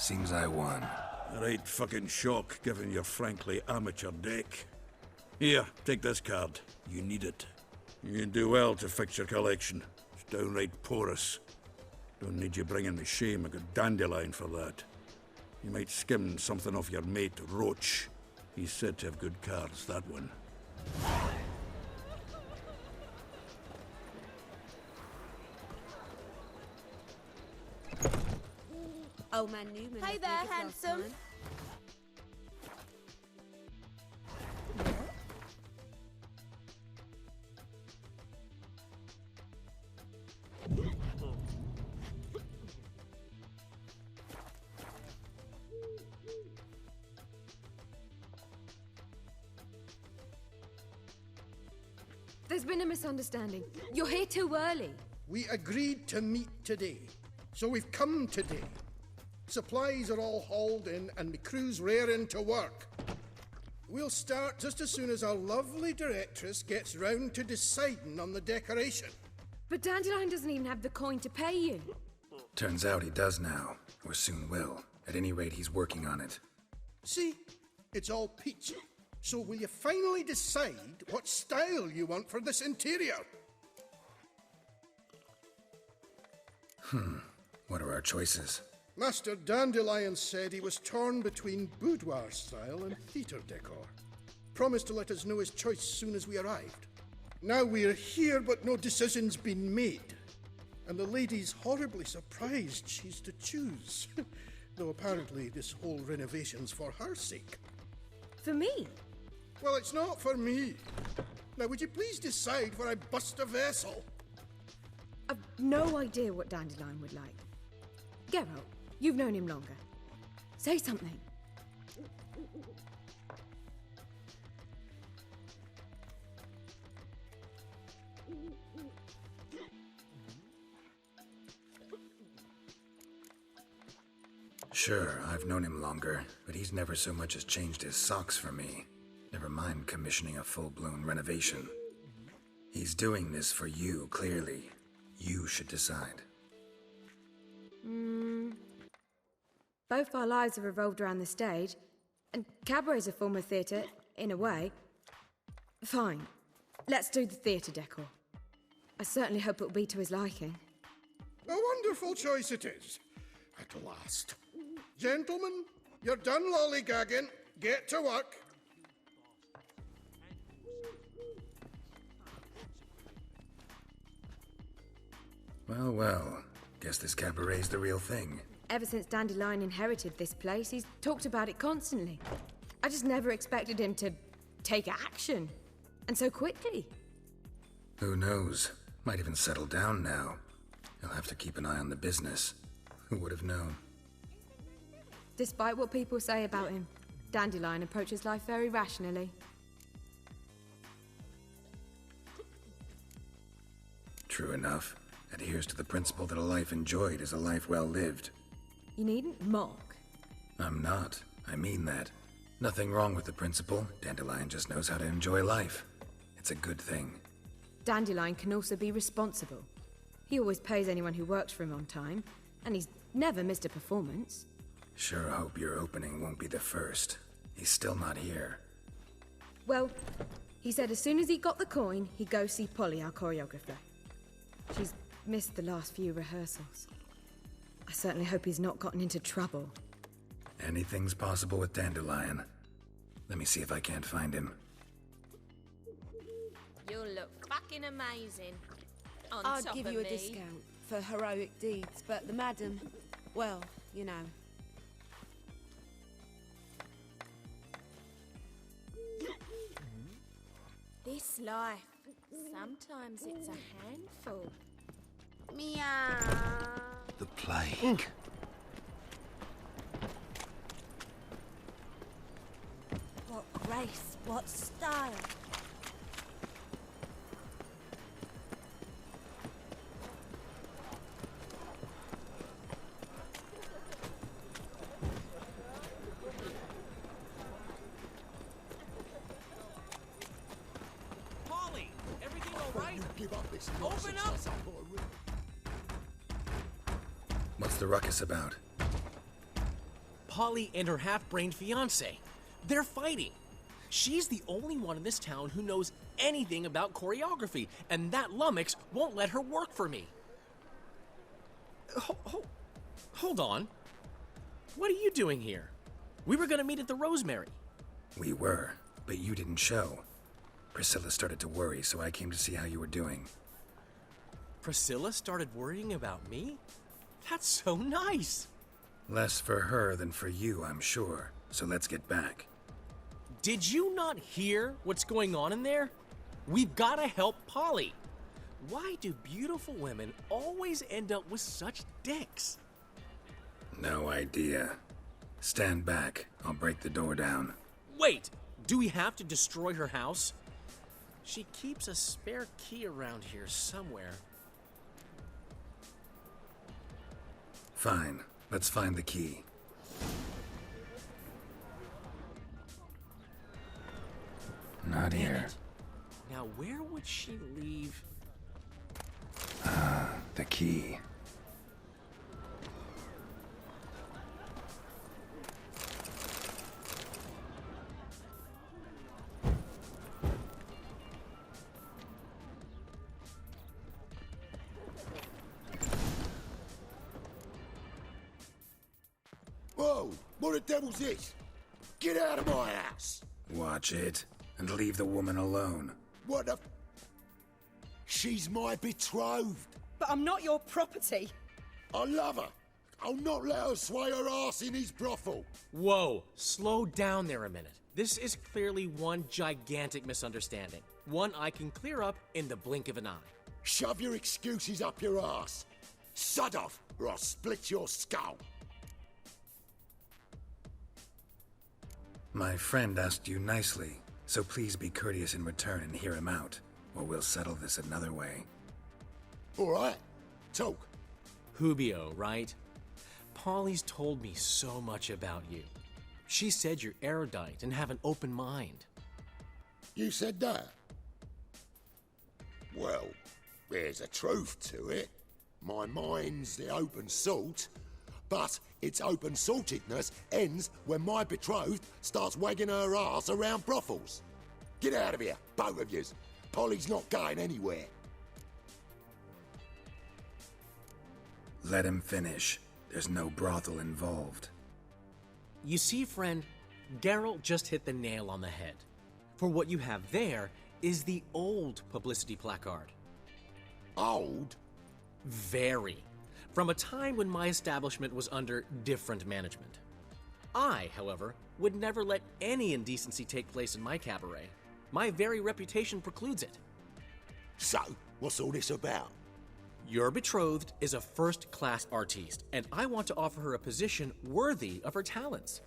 Seems I won. Right fucking shock, given your frankly amateur deck. Here, take this card. You need it. You can do well to fix your collection. It's downright porous. Don't need you bringing me shame. I got Dandelion for that. You might skim something off your mate, Roach. He's said to have good cards, that one. Old man Newman. Hey there, handsome. There's been a misunderstanding. You're here too early. We agreed to meet today, so we've come today. Supplies are all hauled in and the crew's raring to work. We'll start just as soon as our lovely directress gets round to deciding on the decoration. But Dandelion doesn't even have the coin to pay you. Turns out he does now, or soon will. At any rate, he's working on it. See? It's all peach. So will you finally decide what style you want for this interior? What are our choices? Master Dandelion said he was torn between boudoir style and theatre decor. Promised to let us know his choice soon as we arrived. Now we're here, but no decision's been made. And the lady's horribly surprised she's to choose. Though apparently this whole renovation's for her sake. For me? Well, it's not for me. Now, would you please decide where I bust a vessel? I've no idea what Dandelion would like. Geralt, you've known him longer. Say something. Sure, I've known him longer, but he's never so much as changed his socks for me. Never mind commissioning a full-blown renovation. He's doing this for you, clearly. You should decide. Both our lives have revolved around the stage, and cabaret's a form of theatre, in a way. Fine. Let's do the theatre decor. I certainly hope it'll be to his liking. A wonderful choice it is. At last. Gentlemen, you're done lollygagging. Get to work. Well, well. Guess this cabaret's the real thing. Ever since Dandelion inherited this place, he's talked about it constantly. I just never expected him to take action. And so quickly. Who knows? Might even settle down now. He'll have to keep an eye on the business. Who would have known? Despite what people say about him, Dandelion approaches life very rationally. True enough. Adheres to the principle that a life enjoyed is a life well lived. You needn't mock. I'm not. I mean that. Nothing wrong with the principle. Dandelion just knows how to enjoy life. It's a good thing. Dandelion can also be responsible. He always pays anyone who works for him on time, and he's never missed a performance. Sure hope your opening won't be the first. He's still not here. Well, he said as soon as he got the coin, he'd go see Polly, our choreographer. She's missed the last few rehearsals. I certainly hope he's not gotten into trouble. Anything's possible with Dandelion. Let me see if I can't find him. You'll look fucking amazing. On I'd top give of you a me. discount for heroic deeds, but the madam, well, you know. This life, sometimes it's a handful. Meow. The plague. What grace, what style. Polly, everything all right? Give up this Open up! What's the ruckus about? Polly and her half-brained fiancé. They're fighting. She's the only one in this town who knows anything about choreography, and that lummox won't let her work for me. Hold on. What are you doing here? We were gonna meet at the Rosemary. We were, but you didn't show. Priscilla started to worry, so I came to see how you were doing. Priscilla started worrying about me? That's so nice. Less for her than for you, I'm sure. So let's get back. Did you not hear what's going on in there? We've got to help Polly. Why do beautiful women always end up with such dicks? No idea. Stand back. I'll break the door down. Wait, do we have to destroy her house? She keeps a spare key around here somewhere. Fine. Let's find the key. Not Damn here. it. Now where would she leave? The key. Whoa, what the devil's this? Get out of my house! Watch it, and leave the woman alone. What the... She's my betrothed. But I'm not your property. I love her. I'll not let her sway her ass in his brothel. Whoa, slow down there a minute. This is clearly one gigantic misunderstanding. One I can clear up in the blink of an eye. Shove your excuses up your ass. Sod off, or I'll split your skull. My friend asked you nicely, so please be courteous in return and hear him out, or we'll settle this another way. All right, talk. Hubio, right? Polly's told me so much about you. She said you're erudite and have an open mind. You said that? Well, there's a truth to it. My mind's the open salt, but its open saltedness ends when my betrothed starts wagging her ass around brothels. Get out of here, both of yous. Polly's not going anywhere. Let him finish. There's no brothel involved. You see, friend, Geralt just hit the nail on the head. For what you have there is the old publicity placard. Old? Very. From a time when my establishment was under different management. I, however, would never let any indecency take place in my cabaret. My very reputation precludes it. So, what's all this about? Your betrothed is a first-class artiste, and I want to offer her a position worthy of her talents.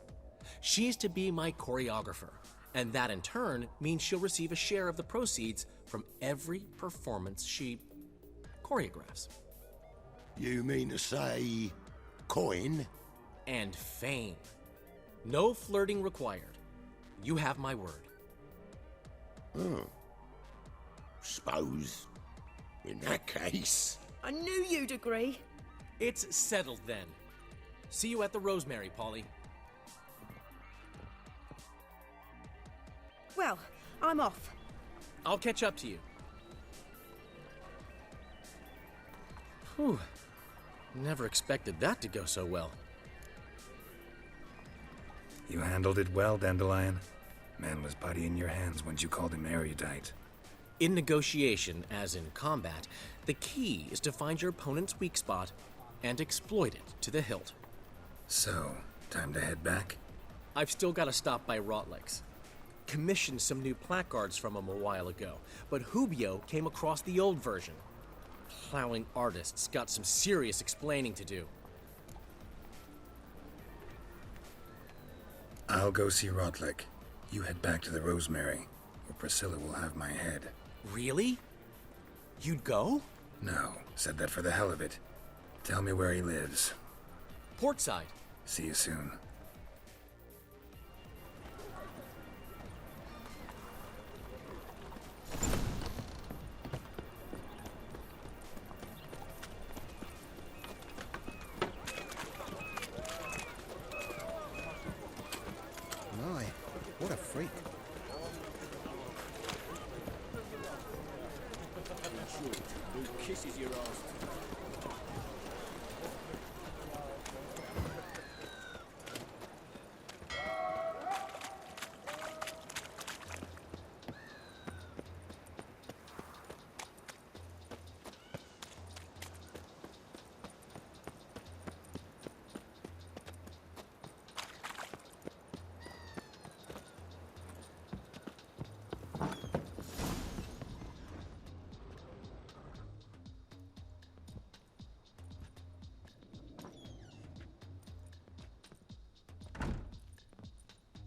She's to be my choreographer, and that in turn means she'll receive a share of the proceeds from every performance she choreographs. You mean to say coin? And fame. No flirting required. You have my word. Suppose, in that case... I knew you'd agree. It's settled then. See you at the Rosemary, Polly. Well, I'm off. I'll catch up to you. Whew. Never expected that to go so well. You handled it well, Dandelion. Man was putty in your hands once you called him erudite. In negotiation, as in combat, the key is to find your opponent's weak spot and exploit it to the hilt. So, time to head back? I've still got to stop by Rotlex. Commissioned some new placards from him a while ago, but Hubio came across the old version. Plowing artists got some serious explaining to do. I'll go see Rotlick. You head back to the Rosemary, or Priscilla will have my head. Really? You'd go? No, said that for the hell of it. Tell me where he lives. Portside. See you soon. My, what a freak. Who kisses your ass?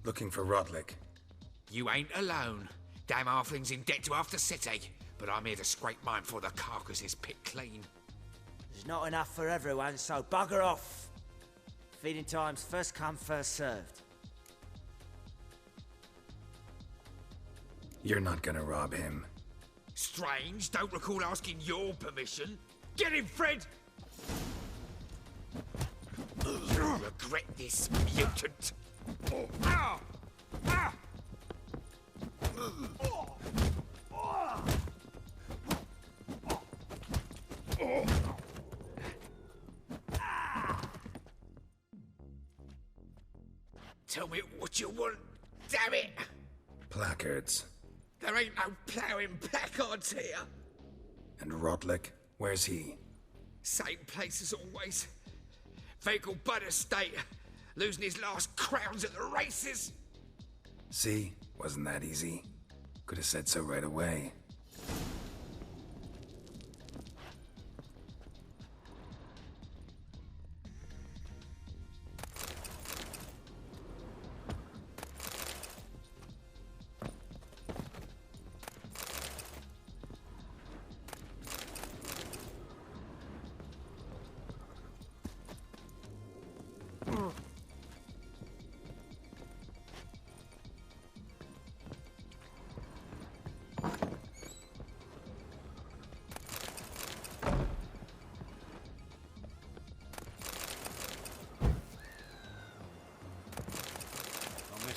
Looking for Rotlick. You ain't alone. Damn halfling's in debt to half the city, but I'm here to scrape mine before the carcass is picked clean. There's not enough for everyone, so bugger off. Feeding time's first come, first served. You're not gonna rob him. Strange, don't recall asking your permission. Get him, Fred! You'll regret this, mutant. Ah! Ah! Tell me what you want, damn it! Placards. There ain't no ploughing placards here. And Rotlick, where's he? Same place as always. Vegal Bud Estate, losing his last crowns at the races. See? Wasn't that easy? Could have said so right away.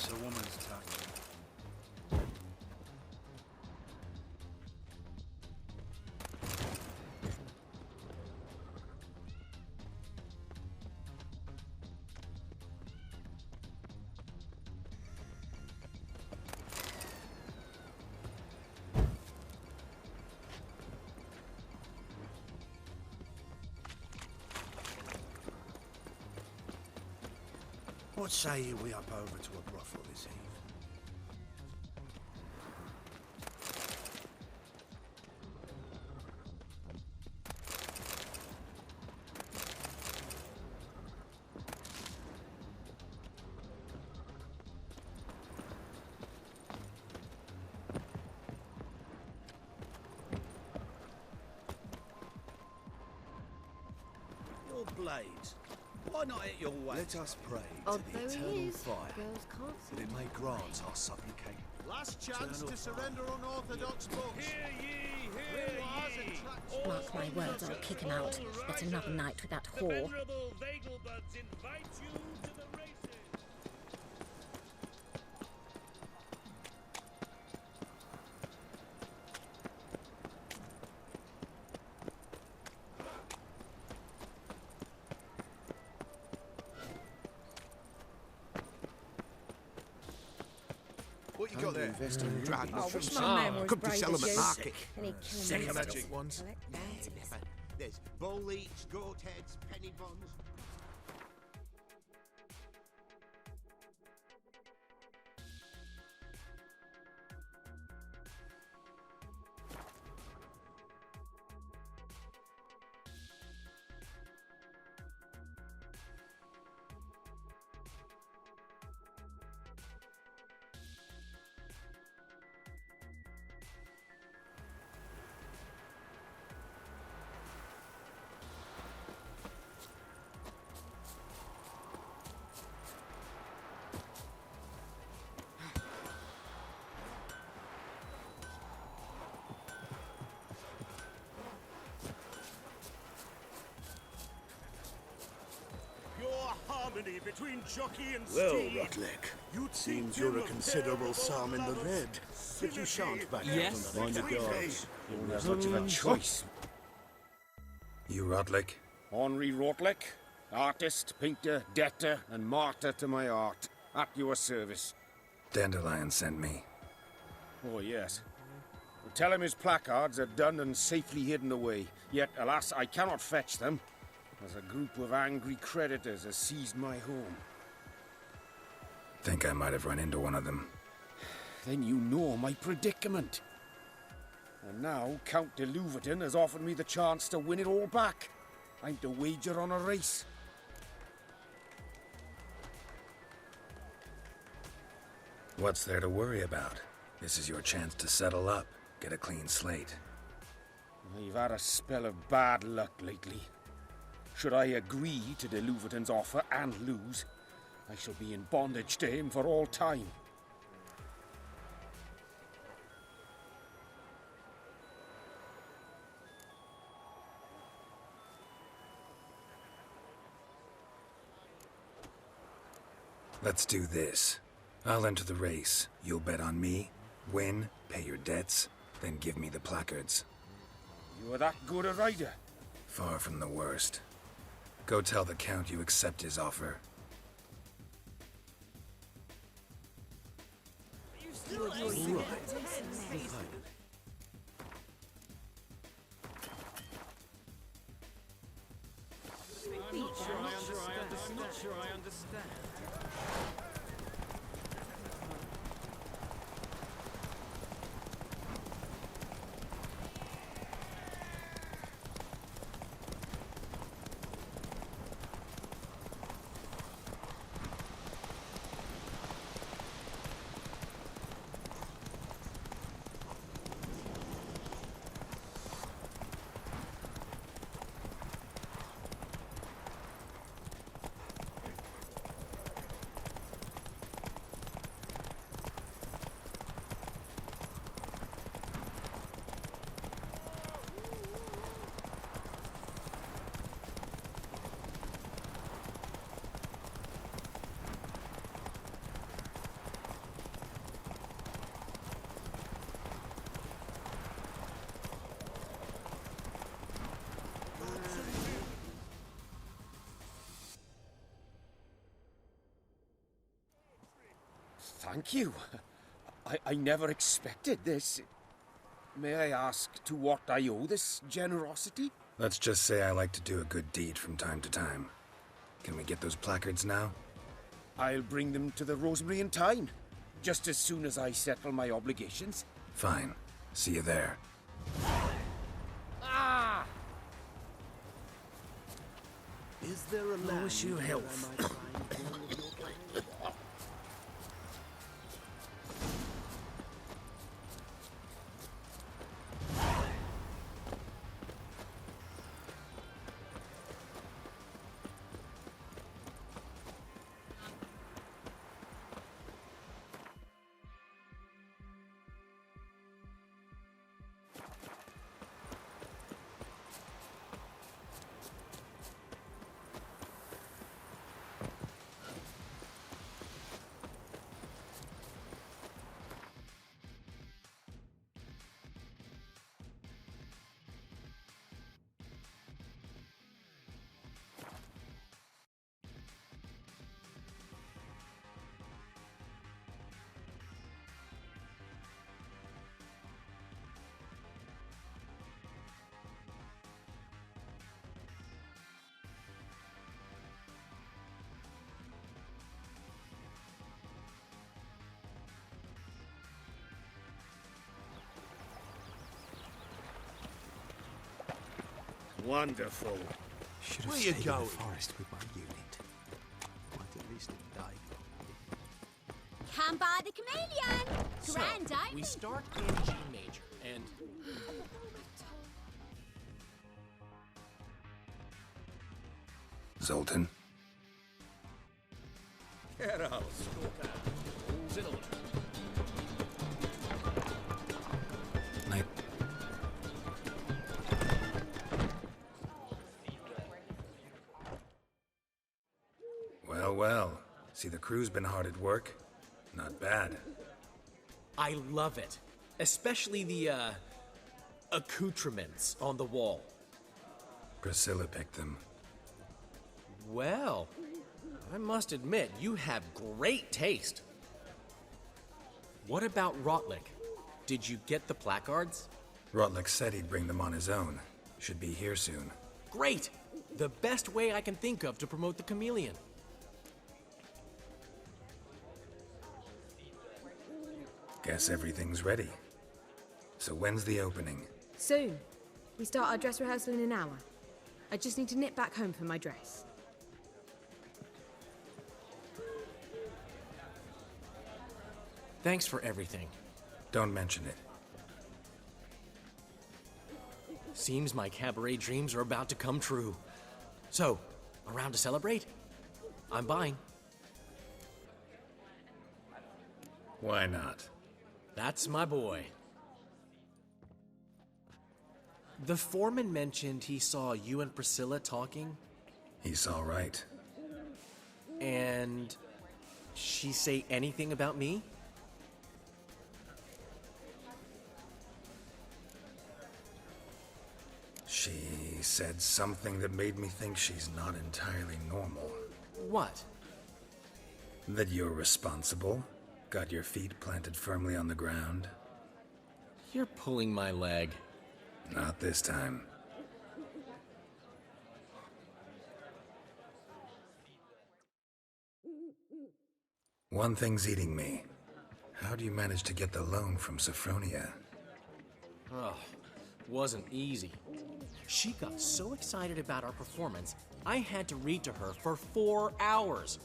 A woman's touch. What say you we up over to a brothel this eve? Your blades. Why not hit your way? Let us pray to the eternal fire, that it may grant our supplication. Last chance to surrender unorthodox books. Hear ye, hear Mark my words, I'll kick him out. It's another night with that whore. Venerable Vegelbuds invite you to the races. What you got there? Dragons from some. Come to sell them at market. Second magic ones. There's bull leech, goat heads, penny buns. Harmony between jockey and Well, steed. Rotlick, seems you're a considerable psalm in the red. But you shan't back Yes. out on the guards. You won't have much of a choice. You Rotlick? Henri Rotlick, artist, painter, debtor, and martyr to my art. At your service. Dandelion sent me. Oh, yes. Tell him his placards are done and safely hidden away. Yet, alas, I cannot fetch them, as a group of angry creditors has seized my home. Think I might have run into one of them. Then you know my predicament. And now Count de Louverton has offered me the chance to win it all back. I'm to wager on a race. What's there to worry about? This is your chance to settle up, get a clean slate. I've had a spell of bad luck lately. Should I agree to de Louverton's offer and lose, I shall be in bondage to him for all time. Let's do this. I'll enter the race. You'll bet on me, win, pay your debts, then give me the placards. You are that good a rider? Far from the worst. Go tell the Count you accept his offer. I'm not sure I understand. Thank you. I never expected this. May I ask to what I owe this generosity? Let's just say I like to do a good deed from time to time. Can we get those placards now? I'll bring them to the Rosemary in time, just as soon as I settle my obligations. Fine. See you there. Ah! Is there a land? I wish you health. Wonderful. Where you going? The forest with my unit. Quite at least a day. Come by the chameleon! Grand, So, we start in G major, and... Zoltan? Get out, Stalker. All's in order. Night. Well. See, the crew's been hard at work. Not bad. I love it. Especially the, accoutrements on the wall. Priscilla picked them. Well, I must admit, you have great taste. What about Rotlick? Did you get the placards? Rotlick said he'd bring them on his own. Should be here soon. Great! The best way I can think of to promote the chameleon. Guess everything's ready. So when's the opening? Soon. We start our dress rehearsal in an hour. I just need to nip back home for my dress. Thanks for everything. Don't mention it. Seems my cabaret dreams are about to come true. So, around to celebrate? I'm buying. Why not? That's my boy. The foreman mentioned he saw you and Priscilla talking. He's all right. And she say anything about me? She said something that made me think she's not entirely normal. What? That you're responsible, Got your feet planted firmly on the ground? You're pulling my leg. Not this time. One thing's eating me. How do you manage to get the loan from Sophronia? Oh, wasn't easy. She got so excited about our performance, I had to read to her for 4 hours.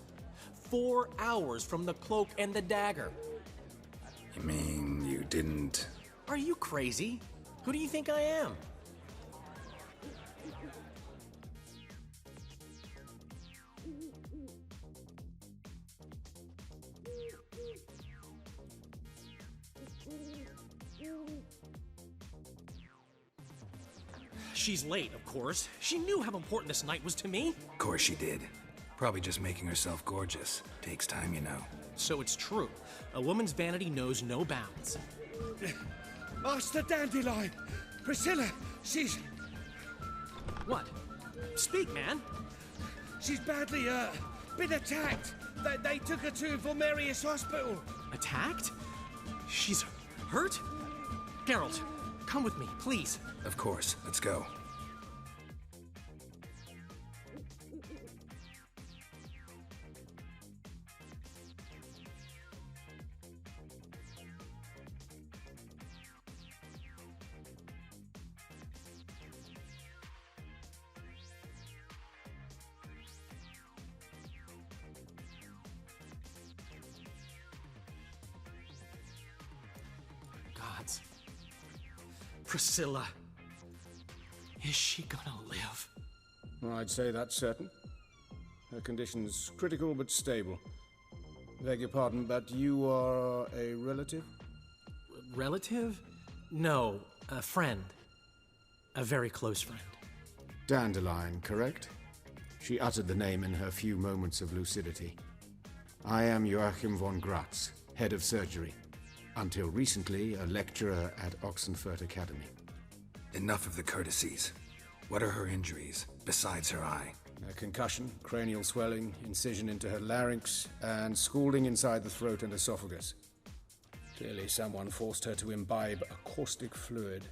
4 hours from the Cloak and the Dagger. You mean you didn't... Are you crazy? Who do you think I am? She's late, of course. She knew how important this night was to me. Of course she did. Probably just making herself gorgeous. Takes time, you know. So it's true. A woman's vanity knows no bounds. Master Dandelion! Priscilla, she's... What? Speak, man. She's badly, been attacked. They took her to Vulmerius Hospital. Attacked? She's hurt? Geralt, come with me, please. Of course. Let's go. Gods. Priscilla. Is she gonna live? I'd say that's certain. Her condition's critical but stable. Beg your pardon, but you are a relative? Relative? No, a friend. A very close friend. Dandelion, correct? She uttered the name in her few moments of lucidity. I am Joachim von Gratz, head of surgery. Until recently, a lecturer at Oxenfurt Academy. Enough of the courtesies. What are her injuries, besides her eye? A concussion, cranial swelling, incision into her larynx, and scalding inside the throat and esophagus. Clearly someone forced her to imbibe a caustic fluid.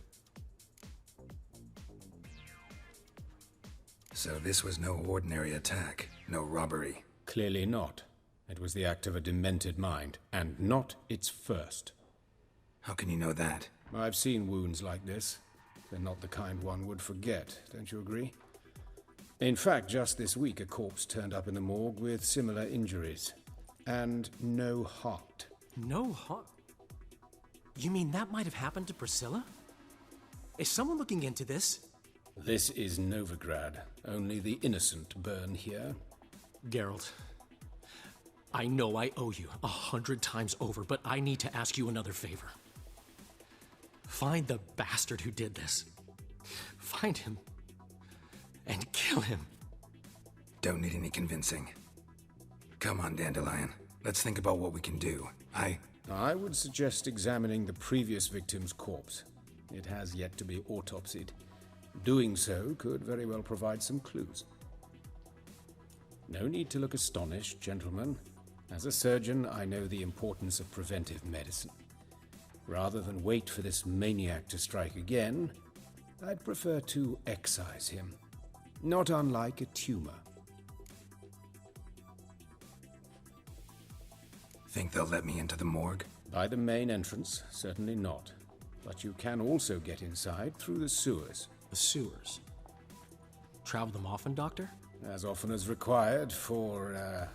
So this was no ordinary attack, no robbery. Clearly not. It was the act of a demented mind, and not its first. How can you know that? I've seen wounds like this. They're not the kind one would forget, don't you agree? In fact, just this week a corpse turned up in the morgue with similar injuries. And no heart. No heart? You mean that might have happened to Priscilla? Is someone looking into this? This is Novigrad. Only the innocent burn here. Geralt, I know I owe you 100 times over, but I need to ask you another favor. Find the bastard who did this. Find him. And kill him. Don't need any convincing. Come on, Dandelion. Let's think about what we can do. I would suggest examining the previous victim's corpse. It has yet to be autopsied. Doing so could very well provide some clues. No need to look astonished, gentlemen. As a surgeon, I know the importance of preventive medicine. Rather than wait for this maniac to strike again, I'd prefer to excise him. Not unlike a tumor. Think they'll let me into the morgue? By the main entrance, certainly not. But you can also get inside through the sewers. The sewers? Travel them often, Doctor? As often as required for,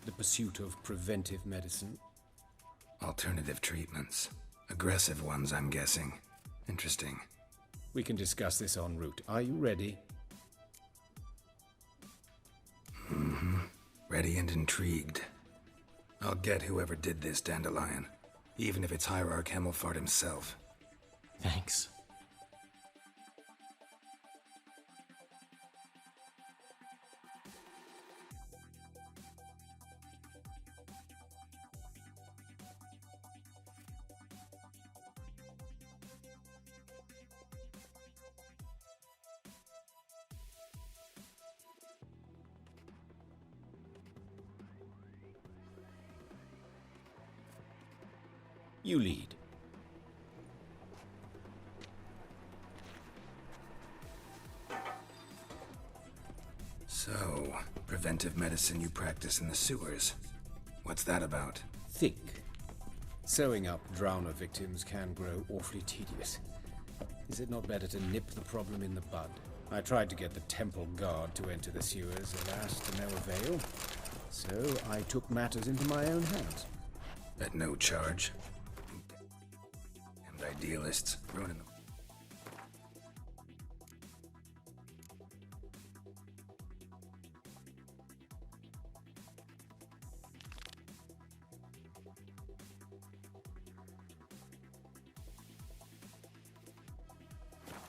the pursuit of preventive medicine. Alternative treatments. Aggressive ones, I'm guessing. Interesting. We can discuss this en route. Are you ready? Mm-hmm. Ready and intrigued. I'll get whoever did this, Dandelion. Even if it's Hierarch Hemelfart himself. Thanks. You lead. So, preventive medicine you practice in the sewers. What's that about? Think. Sewing up drowner victims can grow awfully tedious. Is it not better to nip the problem in the bud? I tried to get the temple guard to enter the sewers, alas, to no avail. So I took matters into my own hands. At no charge. And idealists ruining them.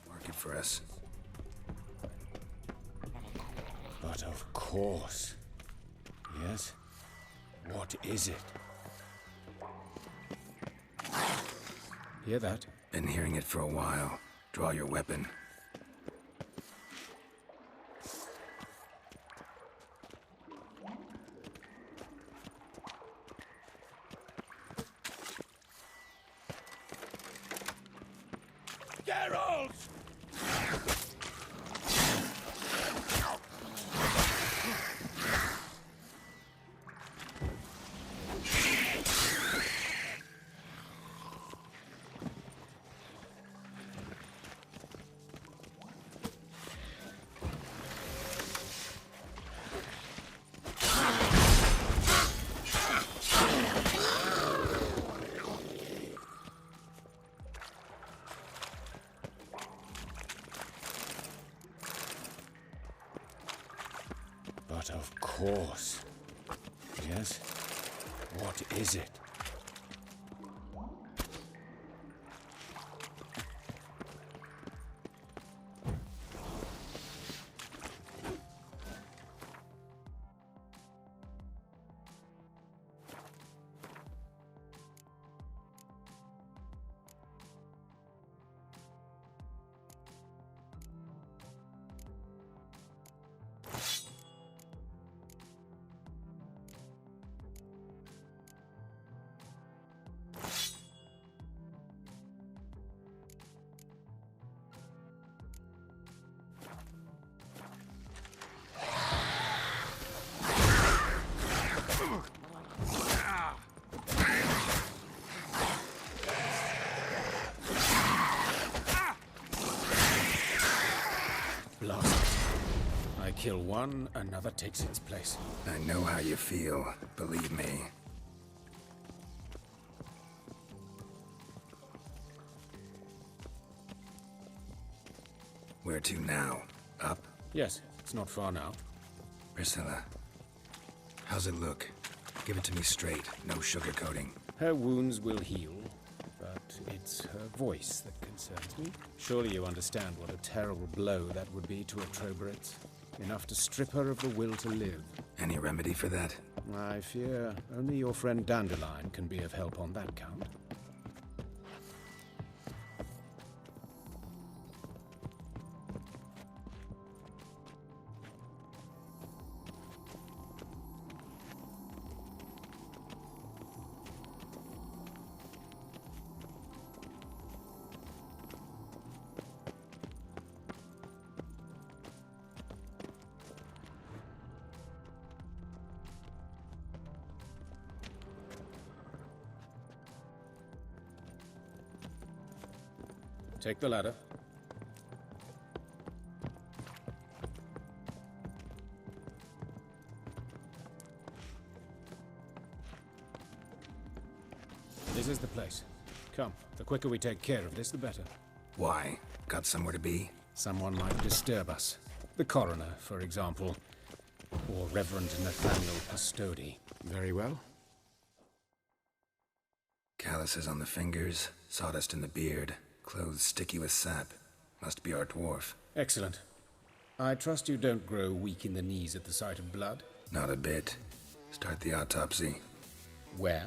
Market for us. But of course. Yes? What is it? Hear that? Been hearing it for a while. Draw your weapon. Geralt! But of course. Yes? What is it? Kill one, another takes its place. I know how you feel, believe me. Where to now? Up? Yes, it's not far now. Priscilla, how's it look? Give it to me straight, no sugarcoating. Her wounds will heal, but it's her voice that concerns me. Surely you understand what a terrible blow that would be to a Troberet. Enough to strip her of the will to live. Any remedy for that? I fear only your friend Dandelion can be of help on that count. Take the ladder. This is the place. Come, the quicker we take care of this, the better. Why? Got somewhere to be? Someone might disturb us. The coroner, for example. Or Reverend Nathaniel Pastodi. Very well. Calluses on the fingers, sawdust in the beard. Clothes sticky with sap. Must be our dwarf. Excellent. I trust you don't grow weak in the knees at the sight of blood? Not a bit. Start the autopsy. Where?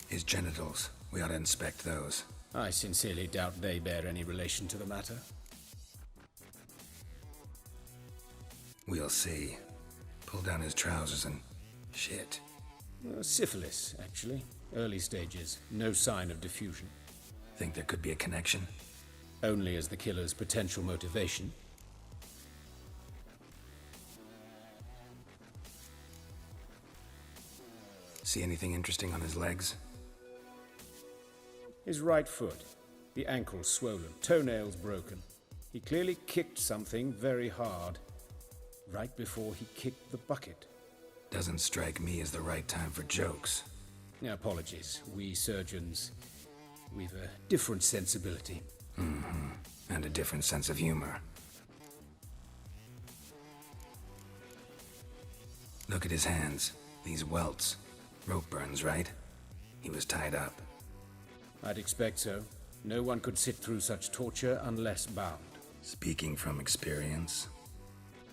His genitals. We ought to inspect those. I sincerely doubt they bear any relation to the matter. We'll see. Pull down his trousers and... shit. Syphilis, actually. Early stages. No sign of diffusion. Think there could be a connection? Only as the killer's potential motivation. See anything interesting on his legs? His right foot. The ankle swollen, toenails broken. He clearly kicked something very hard. Right before he kicked the bucket. Doesn't strike me as the right time for jokes. Apologies. We surgeons, we've a different sensibility. Mm-hmm. And a different sense of humor. Look at his hands. These welts. Rope burns, right? He was tied up. I'd expect so. No one could sit through such torture unless bound. Speaking from experience?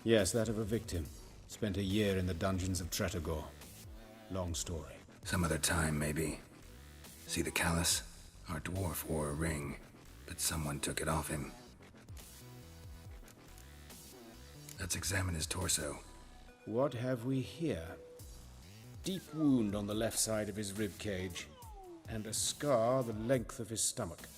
Yes, that of a victim. Spent a year in the dungeons of Tretogor. Long story. Some other time, maybe. See the callus? Our dwarf wore a ring, but someone took it off him. Let's examine his torso. What have we here? Deep wound on the left side of his rib cage, and a scar the length of his stomach.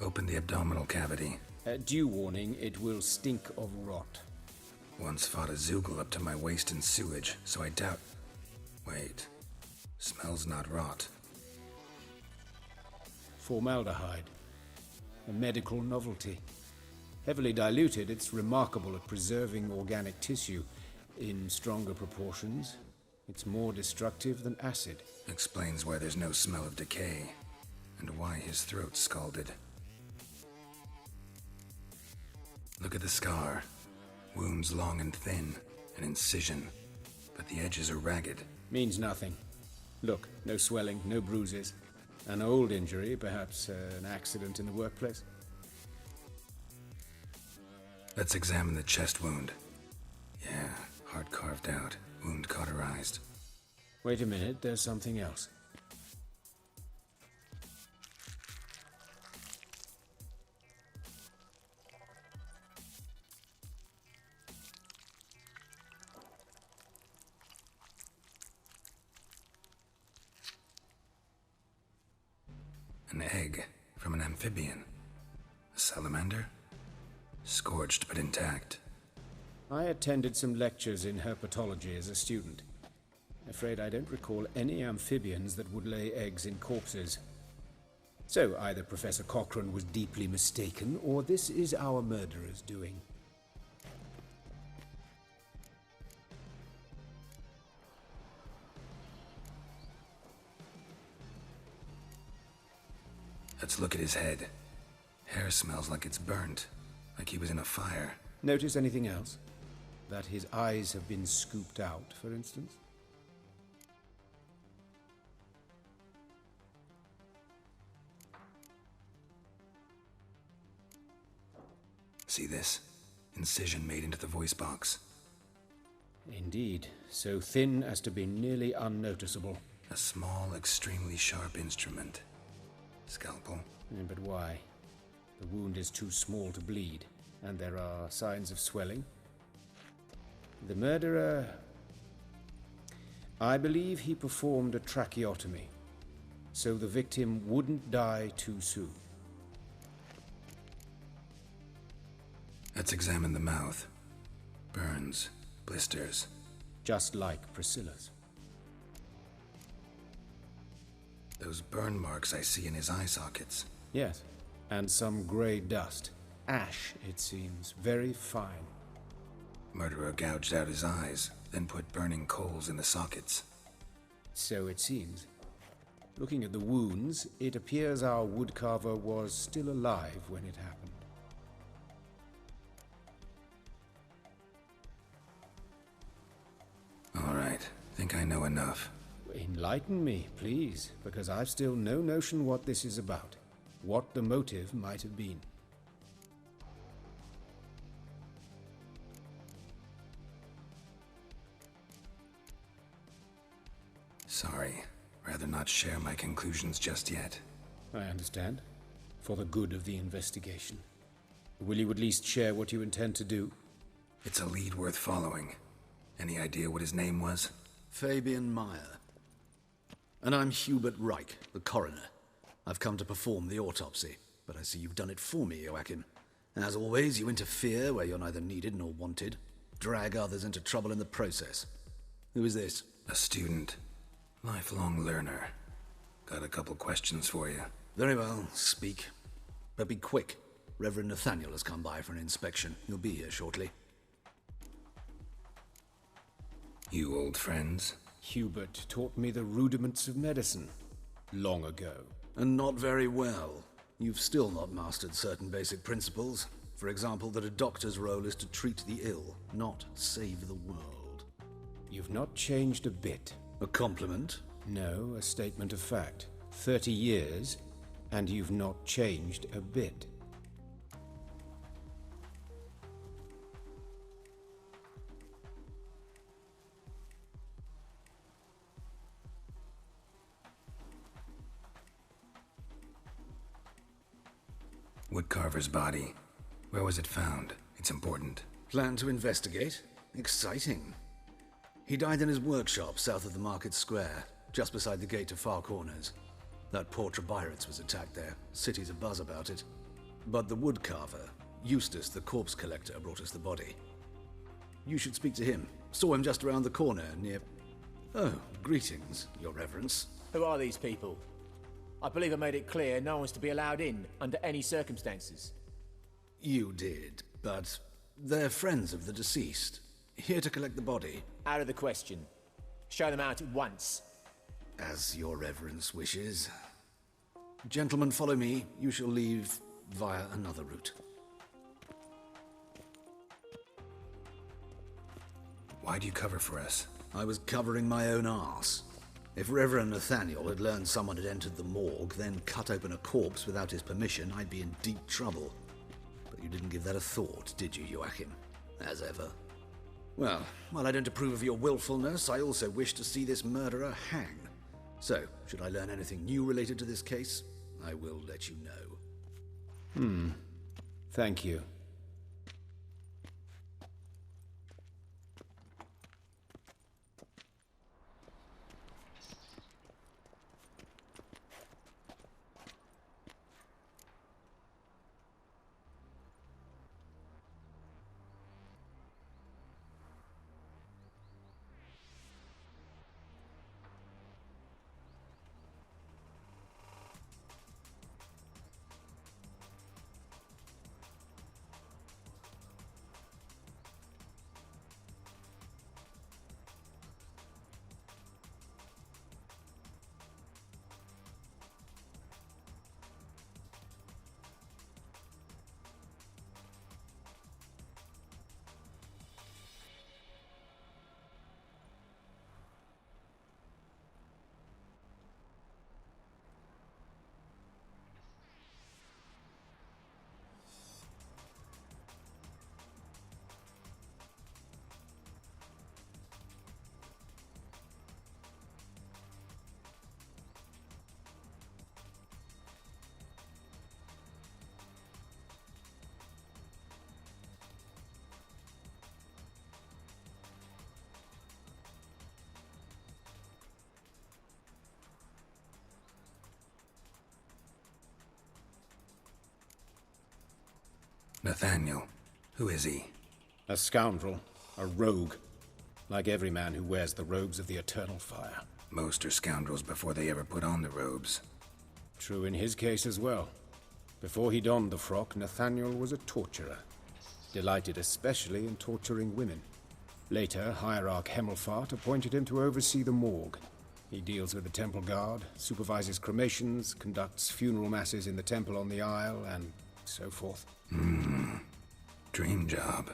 Open the abdominal cavity. Due warning, it will stink of rot. Once fought a Zoogle up to my waist in sewage, so I doubt... Wait. Smells not rot. Formaldehyde. A medical novelty. Heavily diluted, it's remarkable at preserving organic tissue. In stronger proportions, it's more destructive than acid. Explains why there's no smell of decay, and why his throat's scalded. Look at the scar. Wounds long and thin, an incision, but the edges are ragged. Means nothing. Look, no swelling, no bruises. An old injury, perhaps an accident in the workplace. Let's examine the chest wound. Yeah, heart carved out, wound cauterized. Wait a minute, there's something else. An egg from an amphibian. A salamander? Scorched but intact. I attended some lectures in herpetology as a student. Afraid I don't recall any amphibians that would lay eggs in corpses. So either Professor Cochrane was deeply mistaken, or this is our murderer's doing. Let's look at his head. Hair smells like it's burnt, like he was in a fire. Notice anything else? That his eyes have been scooped out, for instance? See this? Incision made into the voice box. Indeed, so thin as to be nearly unnoticeable. A small, extremely sharp instrument. Scalpel. But why? The wound is too small to bleed, and there are signs of swelling. The murderer... I believe he performed a tracheotomy, so the victim wouldn't die too soon. Let's examine the mouth. Burns, blisters. Just like Priscilla's. Those burn marks I see in his eye sockets. Yes, and some grey dust. Ash, it seems. Very fine. Murderer gouged out his eyes, then put burning coals in the sockets. So it seems. Looking at the wounds, it appears our woodcarver was still alive when it happened. All right, think I know enough. Enlighten me, please, because I've still no notion what this is about. What the motive might have been. Sorry. Rather not share my conclusions just yet. I understand. For the good of the investigation. Will you at least share what you intend to do? It's a lead worth following. Any idea what his name was? Fabian Meyer. And I'm Hubert Reich, the coroner. I've come to perform the autopsy, but I see you've done it for me, Joachim. As always, you interfere where you're neither needed nor wanted. Drag others into trouble in the process. Who is this? A student. Lifelong learner. Got a couple questions for you. Very well, speak. But be quick. Reverend Nathaniel has come by for an inspection. He'll be here shortly. You old friends? Hubert taught me the rudiments of medicine. Long ago. And not very well. You've still not mastered certain basic principles. For example, that a doctor's role is to treat the ill, not save the world. You've not changed a bit. A compliment? No, a statement of fact. 30 years, and you've not changed a bit. Woodcarver's body. Where was it found? It's important. Plan to investigate? Exciting. He died in his workshop south of the market square, just beside the gate to Far Corners. That poor Trebyritz was attacked there. City's abuzz about it. But the woodcarver, Eustace the corpse collector, brought us the body. You should speak to him. Saw him just around the corner near... Oh, greetings, your reverence. Who are these people? I believe I made it clear no one's to be allowed in under any circumstances. You did, but they're friends of the deceased. Here to collect the body. Out of the question. Show them out at once. As your reverence wishes. Gentlemen, follow me. You shall leave via another route. Why'd you cover for us? I was covering my own arse. If Reverend Nathaniel had learned someone had entered the morgue, then cut open a corpse without his permission, I'd be in deep trouble. But you didn't give that a thought, did you, Joachim? As ever. Well, while I don't approve of your willfulness, I also wish to see this murderer hang. So, should I learn anything new related to this case, I will let you know. Thank you. Nathaniel. Who is he? A scoundrel. A rogue. Like every man who wears the robes of the Eternal Fire. Most are scoundrels before they ever put on the robes. True in his case as well. Before he donned the frock, Nathaniel was a torturer. Delighted especially in torturing women. Later, Hierarch Hemelfart appointed him to oversee the morgue. He deals with the temple guard, supervises cremations, conducts funeral masses in the temple on the Isle, and so forth. Dream job.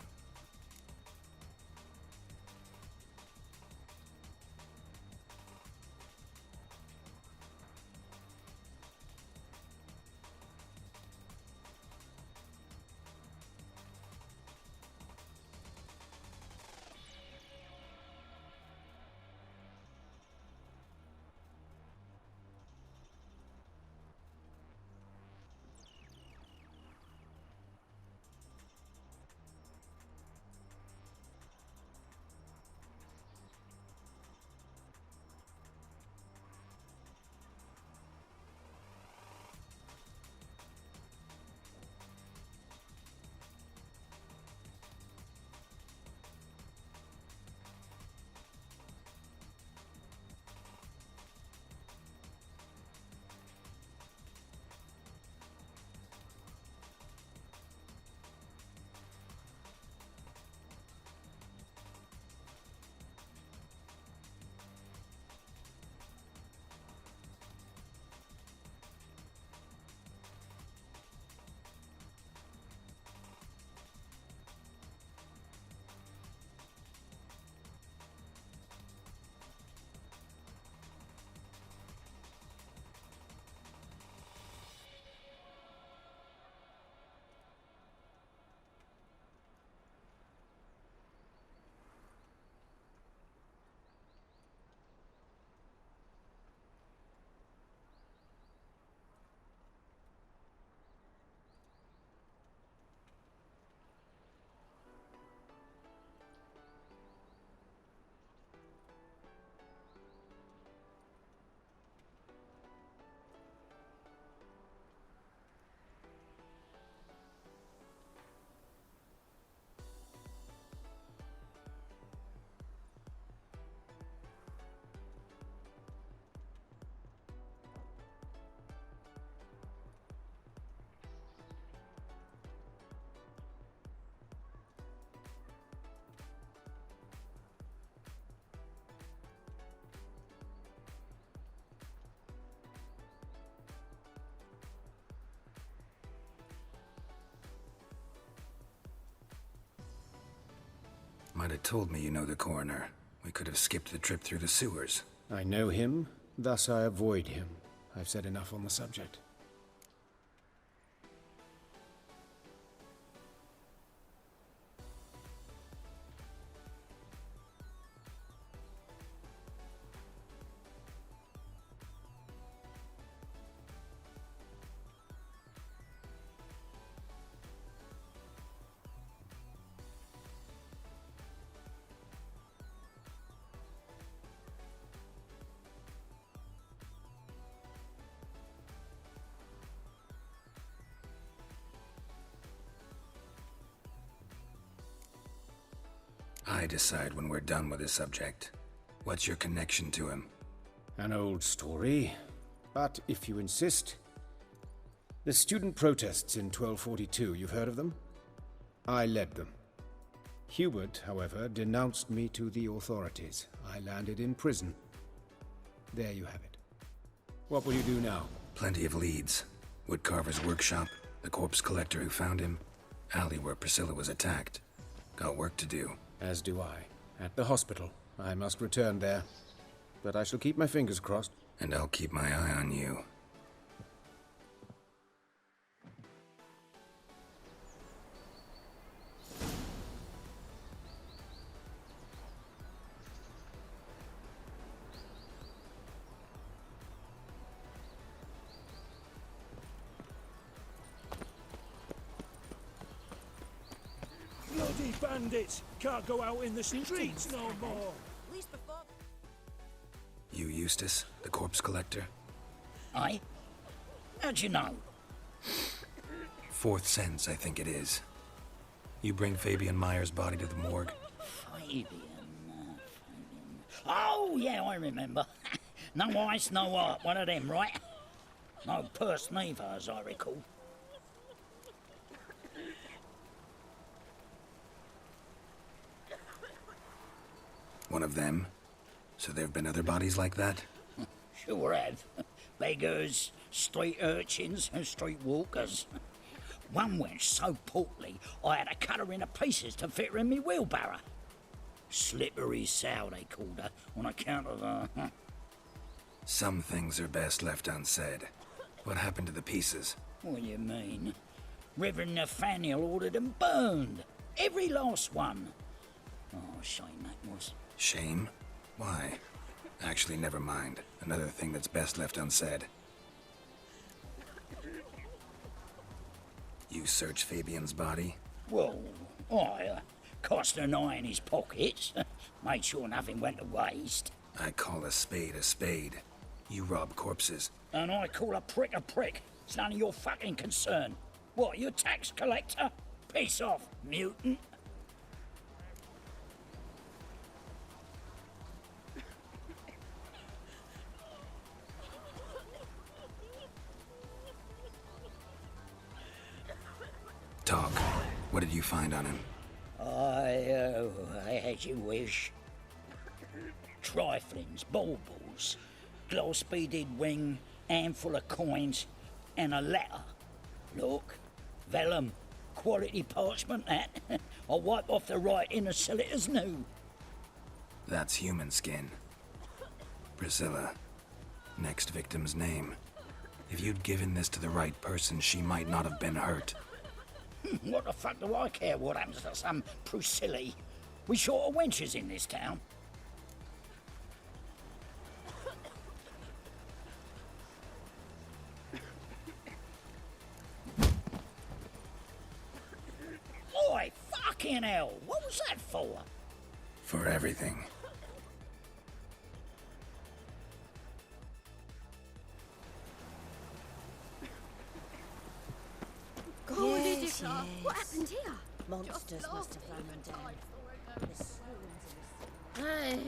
have told me you know the coroner, we could have skipped the trip through the sewers. I know him, thus I avoid him. I've said enough on the subject. I decide when we're done with this subject. What's your connection to him? An old story, but if you insist. The student protests in 1242, you've heard of them? I led them. Hubert, however, denounced me to the authorities. I landed in prison. There you have it. What will you do now? Plenty of leads. Woodcarver's workshop, the corpse collector who found him, alley where Priscilla was attacked. Got work to do. As do I. At the hospital. I must return there. But I shall keep my fingers crossed. And I'll keep my eye on you. Bloody bandits! Can't go out in the streets no more! You Eustace, the corpse collector? Aye? How'd you know? Fourth sense, I think it is. You bring Fabian Meyer's body to the morgue? Fabian. Oh, yeah, I remember. No eyes, no heart, one of them, right? No purse neither, as I recall. One of them? So there have been other bodies like that? Sure have. Beggars, street urchins, and street walkers. One went so portly, I had to cut her into pieces to fit her in me wheelbarrow. Slippery sow, they called her, on account of her. Some things are best left unsaid. What happened to the pieces? What do you mean? Reverend Nathaniel ordered them burned. Every last one. Oh, shame that was. Shame? Why? Actually, never mind. Another thing that's best left unsaid. You searched Fabian's body? Well, I cast an eye in his pockets. Made sure nothing went to waste. I call a spade a spade. You rob corpses. And I call a prick a prick. It's none of your fucking concern. What, you a tax collector? Piss off, mutant. Talk. What did you find on him? As you wish. Triflings, baubles, gloss-beaded ring, handful of coins, and a letter. Look, vellum, quality parchment, that. I'll wipe off the writing and sell it as new. That's human skin. Priscilla. Next victim's name. If you'd given this to the right person, she might not have been hurt. What the fuck do I care what happens to some Priscilla? We short of wenches in this town. Oi, fucking hell! What was that for? For everything. Yes, What happened here? Monsters must have run them down. Hey.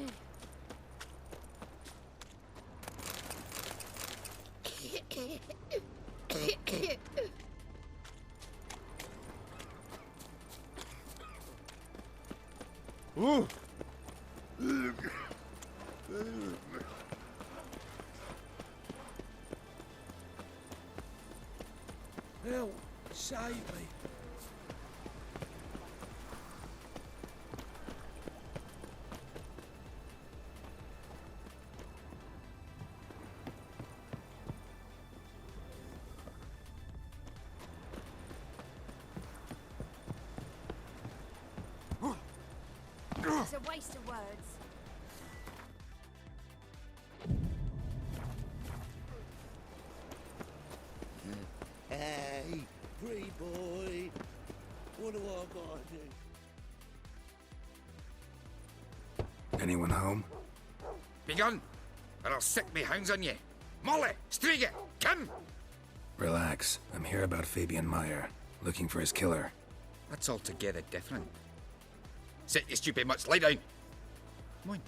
Ooh. Help, save me. a waste of words. Hey, pretty boy. What do I gotta do? Anyone home? Begone, or I'll sick me hounds on you. Molly, Striga, come! Relax. I'm here about Fabian Meyer, looking for his killer. That's altogether different. Sit, you stupid mutts, lie down. Come on,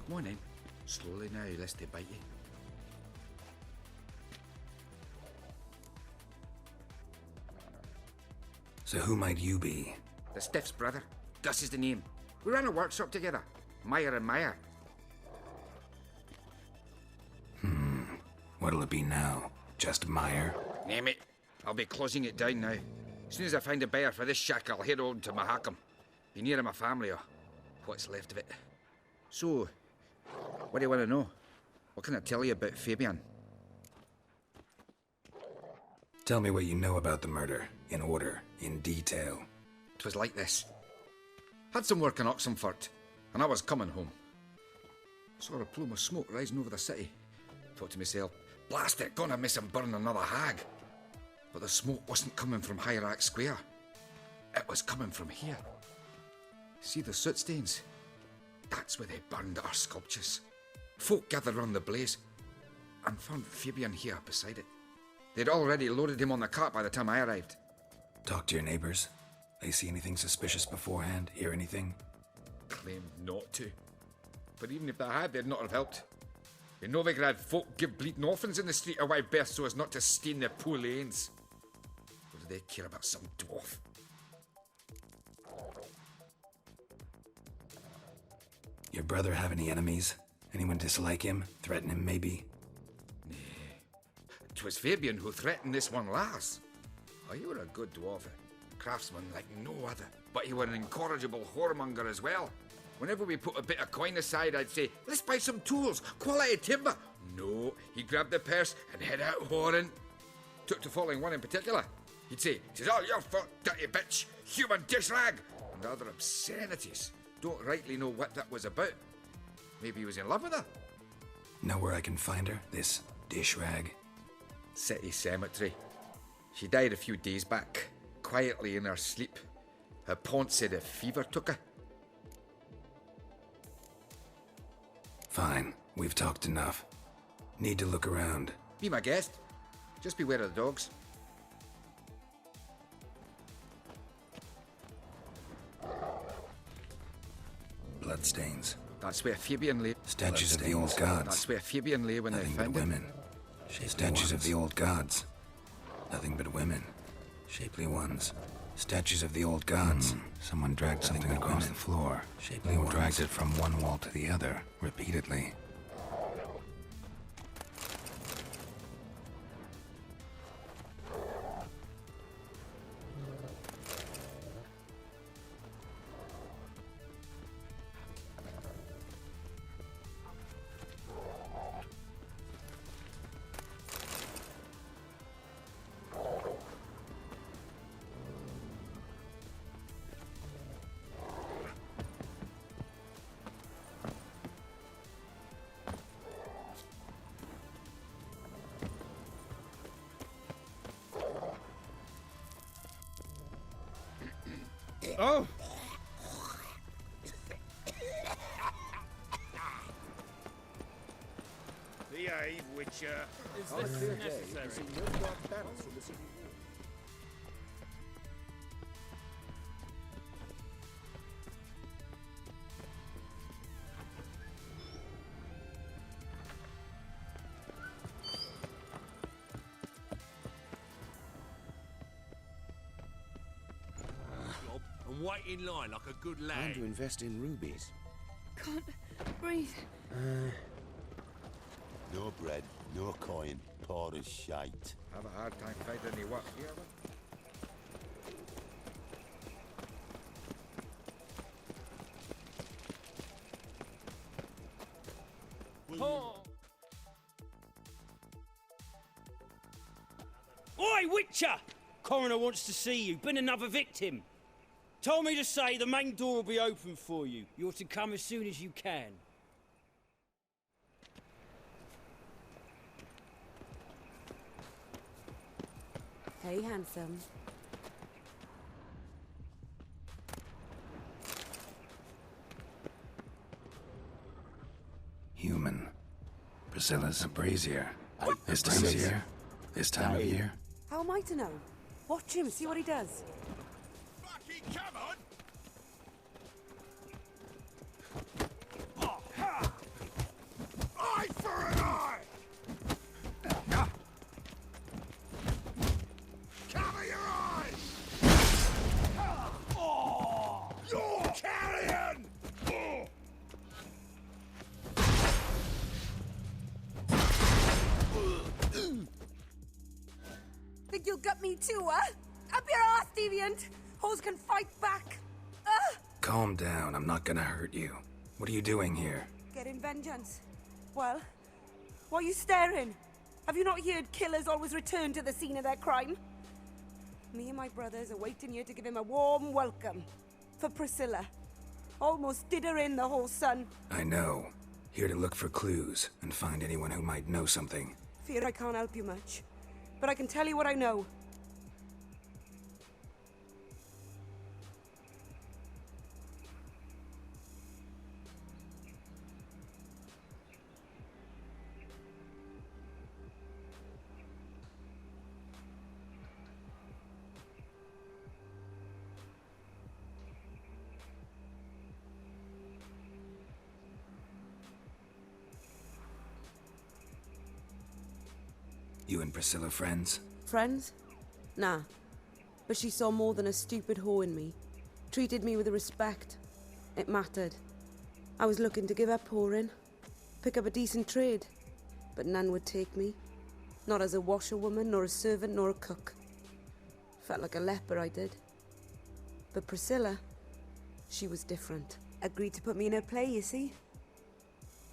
come on then. Slowly now, lest they bite you. So who might you be? The Stiff's brother. Gus is the name. We ran a workshop together. Meyer and Meyer. What'll it be now? Just Meyer? Name it. I'll be closing it down now. As soon as I find a buyer for this shack, I'll head on to Mahakam. Be near my family, or what's left of it. So, what do you want to know? What can I tell you about Fabian? Tell me what you know about the murder, in order, in detail. 'Twas like this. Had some work in Oxenfurt, and I was coming home. Saw a plume of smoke rising over the city. Thought to myself, blast it, gonna miss him burn another hag. But the smoke wasn't coming from Hierarch Square. It was coming from here. See the soot stains? That's where they burned our sculptures. Folk gathered round the blaze, and found Fabian here beside it. They'd already loaded him on the cart by the time I arrived. Talk to your neighbors. They see anything suspicious beforehand? Hear anything? Claimed not to. But even if they had, they'd not have helped. You know they could have folk give bleating orphans in the street a wide berth so as not to stain their poor lanes. What do they care about some dwarf? Your brother have any enemies? Anyone dislike him? Threaten him, maybe? 'Twas Fabian who threatened this one last. Oh, you were a good dwarf, a craftsman like no other. But you were an incorrigible whoremonger as well. Whenever we put a bit of coin aside, I'd say, let's buy some tools, quality timber. No, he'd grab the purse and head out whoring. Took to following one in particular. He'd say, "'Tis all your fault, dirty bitch, human dish rag," and other obscenities. Don't rightly know what that was about. Maybe he was in love with her. Know where I can find her, this dish rag? City cemetery. She died a few days back, quietly in her sleep. Her pont said a fever took her. Fine, we've talked enough. Need to look around. Be my guest. Just beware of the dogs. Bloodstains. That's where Fabian lay. Statues of the old gods. That's where Fabian lay when Nothing they found but him. women. Statues of the old gods. Nothing but women. Shapely ones. Statues of the old gods. Someone dragged something across the floor. Shapely ones. Dragged it from one wall to the other, repeatedly. Oh! Behave, Witcher. Is this necessary? And wait in line like a good lad. Time to invest in rubies. Can't breathe. No bread, no coin, poor as shite. Have a hard time finding any work here. Oi, Witcher! Coroner wants to see you. Been another victim. told me to say the main door will be open for you. You're to come as soon as you can. Hey, handsome. Human. Priscilla's a brazier. This time of year? This time of year? How am I to know? Watch him, see what he does. Fucking come on! Eye for an eye! Cover your eyes! You're carrion! Think you'll gut me too, huh? Up your ass, deviant! Hoes can fight back! Calm down, I'm not gonna hurt you. What are you doing here? Getting vengeance. Well, why are you staring? Have you not heard killers always return to the scene of their crime? Me and my brothers are waiting here to give him a warm welcome. For Priscilla. Almost did her in, the whole son. I know. Here to look for clues and find anyone who might know something. Fear I can't help you much. But I can tell you what I know. You and Priscilla friends? Friends? Nah. But she saw more than a stupid whore in me. Treated me with respect. It mattered. I was looking to give up whoring. Pick up a decent trade. But none would take me. Not as a washerwoman, nor a servant, nor a cook. Felt like a leper, I did. But Priscilla, she was different. Agreed to put me in her play, you see?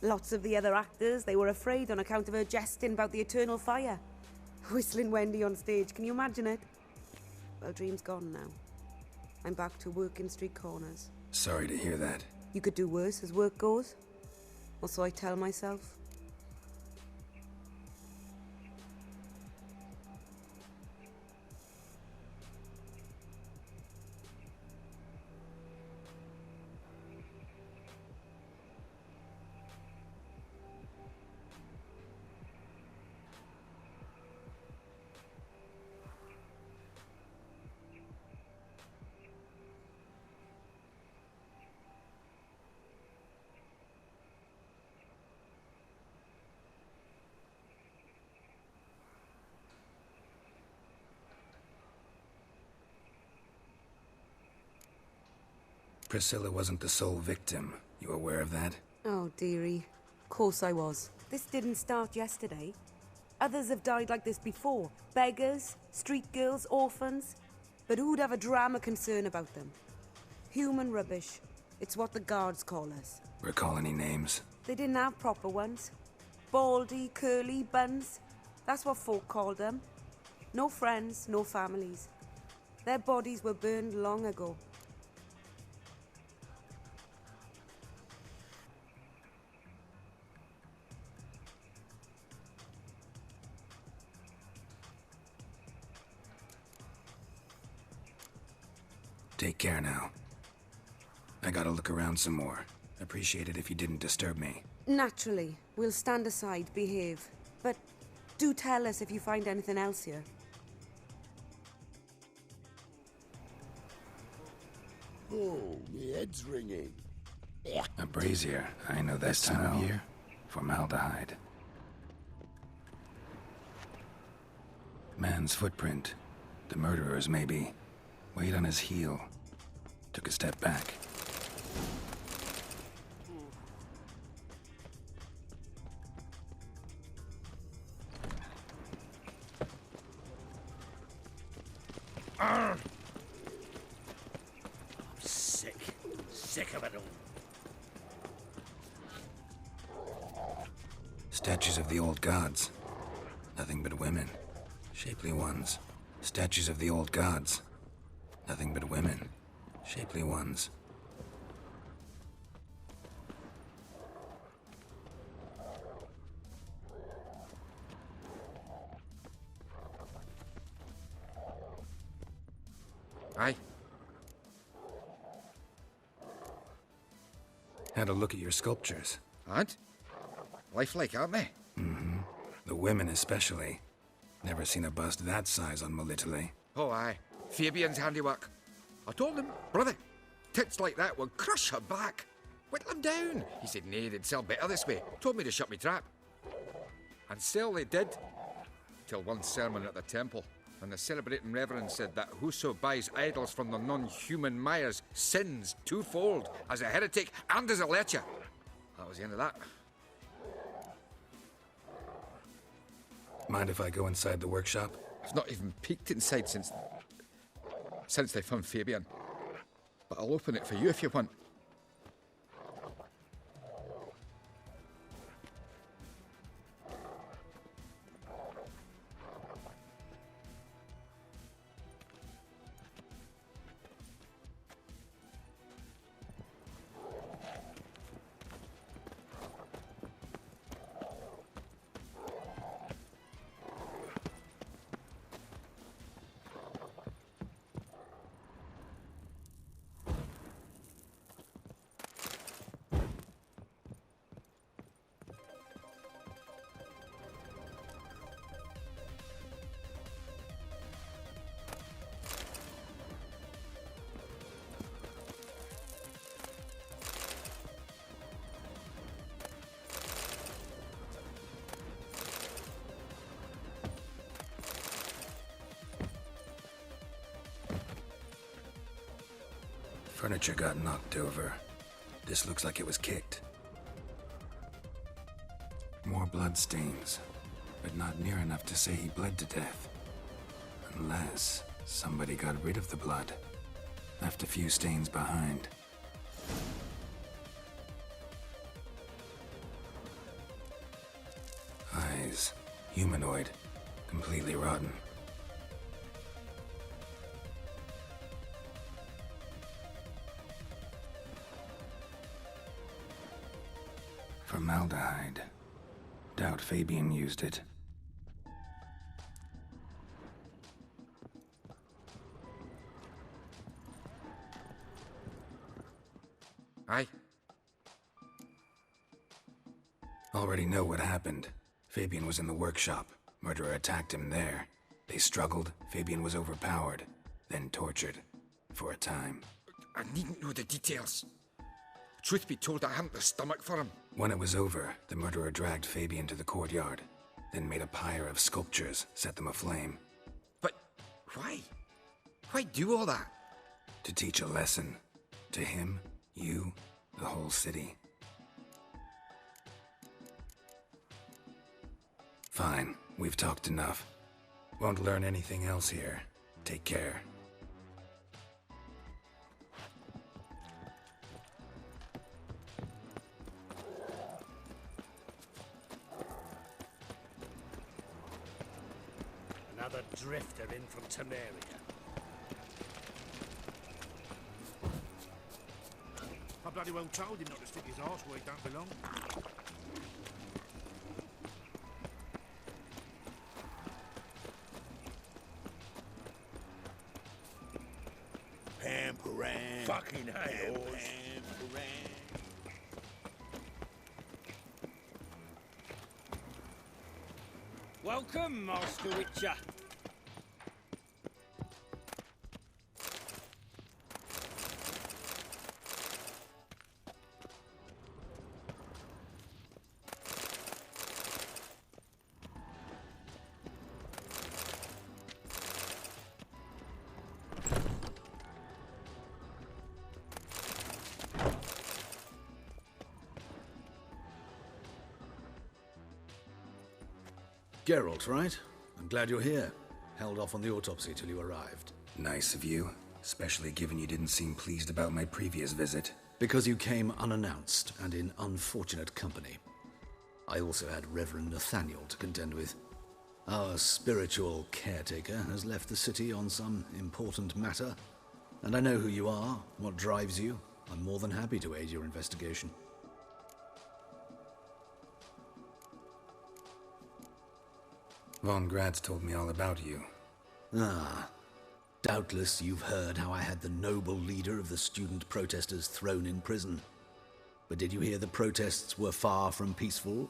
Lots of the other actors, they were afraid on account of her jesting about the eternal fire. Whistling Wendy on stage, can you imagine it? Well, dream's gone now. I'm back to working street corners. Sorry to hear that. You could do worse as work goes. Or so I tell myself. Priscilla wasn't the sole victim. You aware of that? Oh, dearie. Of course I was. This didn't start yesterday. Others have died like this before. Beggars, street girls, orphans. But who'd have a drama concern about them? Human rubbish. It's what the guards call us. Recall any names? They didn't have proper ones. Baldy, curly, buns. That's what folk called them. No friends, no families. Their bodies were burned long ago. Take care now. I gotta look around some more. Appreciate it if you didn't disturb me. Naturally. We'll stand aside, behave. But do tell us if you find anything else here. Oh, my head's ringing. A brazier. I know that time of year. Formaldehyde. Man's footprint. The murderer's, maybe. Weight on his heel. Took a step back. I'm sick. Sick of it all. Statues of the old gods. Nothing but women. Shapely ones. Statues of the old gods. Nothing but women. Shapely ones. Aye. Had a look at your sculptures. And? Lifelike, aren't they? Mm-hmm. The women especially. Never seen a bust that size on Melitele. Oh, aye. Fabian's handiwork. I told him, brother, tits like that would crush her back. Whittle him down. He said, nay, they'd sell better this way. Told me to shut me trap. And sell they did. Till one sermon at the temple. And the celebrating reverend said that whoso buys idols from the non-human Myers sins twofold, as a heretic and as a lecher. That was the end of that. Mind if I go inside the workshop? I've not even peeked inside since they found Fabian. But I'll open it for you if you want. Furniture got knocked over. This looks like it was kicked. More blood stains, but not near enough to say he bled to death. Unless somebody got rid of the blood. Left a few stains behind. Eyes. Humanoid. Completely rotten. Formaldehyde. Doubt Fabian used it. Aye. Already know what happened. Fabian was in the workshop. Murderer attacked him there. They struggled. Fabian was overpowered, then tortured. For a time. I needn't know the details. Truth be told, I hadn't the stomach for him. When it was over, the murderer dragged Fabian to the courtyard, then made a pyre of sculptures, set them aflame. But why? Why do all that? To teach a lesson. To him, you, the whole city. Fine, we've talked enough. Won't learn anything else here. Take care. Another drifter in from Temeria. I bloody well told him not to stick his arse where he don't belong. Pamperan. Fucking hell. Pamperan. Welcome, Master Witcher. Geralt, right? I'm glad you're here. Held off on the autopsy till you arrived. Nice of you, especially given you didn't seem pleased about my previous visit. Because you came unannounced and in unfortunate company. I also had Reverend Nathaniel to contend with. Our spiritual caretaker has left the city on some important matter. And I know who you are, what drives you. I'm more than happy to aid your investigation. Von Gratz told me all about you. Ah. Doubtless you've heard how I had the noble leader of the student protesters thrown in prison. But did you hear the protests were far from peaceful?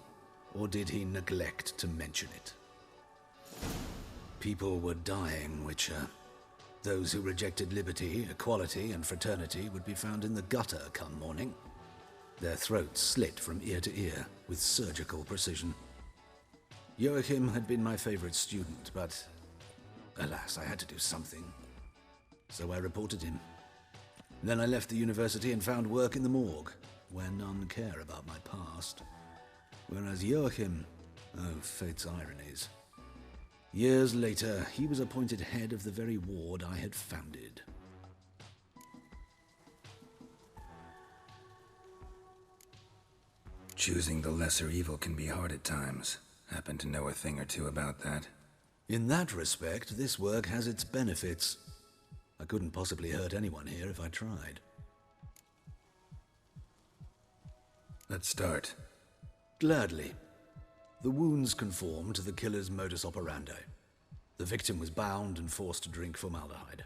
Or did he neglect to mention it? People were dying, Witcher. Those who rejected liberty, equality, and fraternity would be found in the gutter come morning. Their throats slit from ear to ear with surgical precision. Joachim had been my favorite student, but alas, I had to do something. So I reported him. Then I left the university and found work in the morgue, where none care about my past. Whereas Joachim, oh, fate's ironies. Years later, he was appointed head of the very ward I had founded. Choosing the lesser evil can be hard at times. Happen to know a thing or two about that. In that respect, this work has its benefits. I couldn't possibly hurt anyone here if I tried. Let's start. Gladly. The wounds conform to the killer's modus operandi. The victim was bound and forced to drink formaldehyde.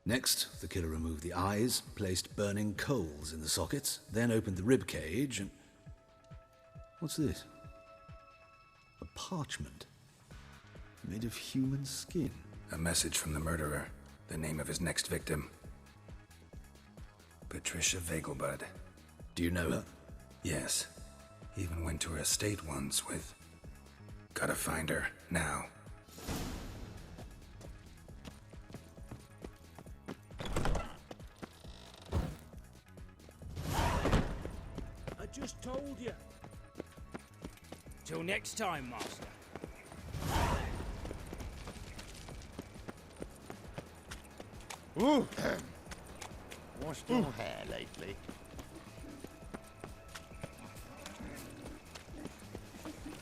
Next, the killer removed the eyes, placed burning coals in the sockets, then opened the rib cage and... What's this? A parchment. Made of human skin. A message from the murderer. The name of his next victim. Patricia Vegelbud. Do you know her? Yes. Even went to her estate once with... Gotta find her, now. I just told you. Till next time, Master. Ooh. Washed your hair lately?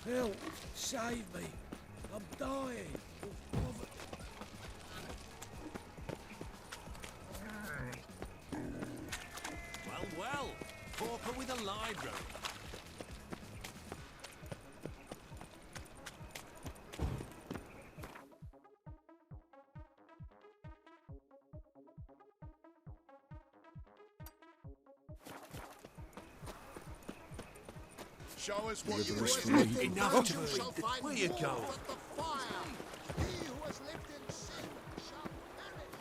Help! Save me! I'm dying! Well, pauper with a library. Show us what you Enough to where you go? He who has lived in sin shall perish.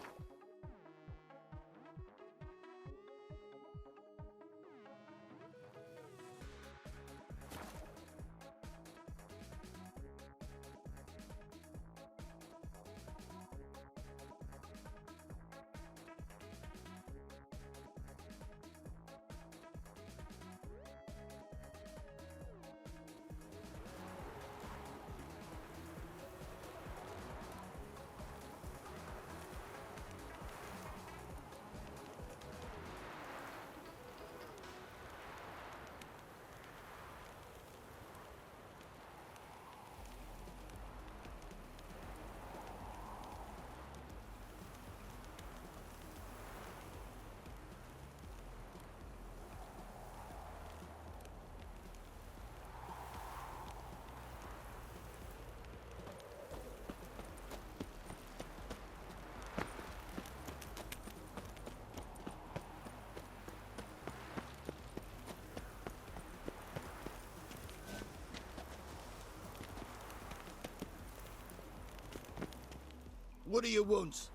What do you want?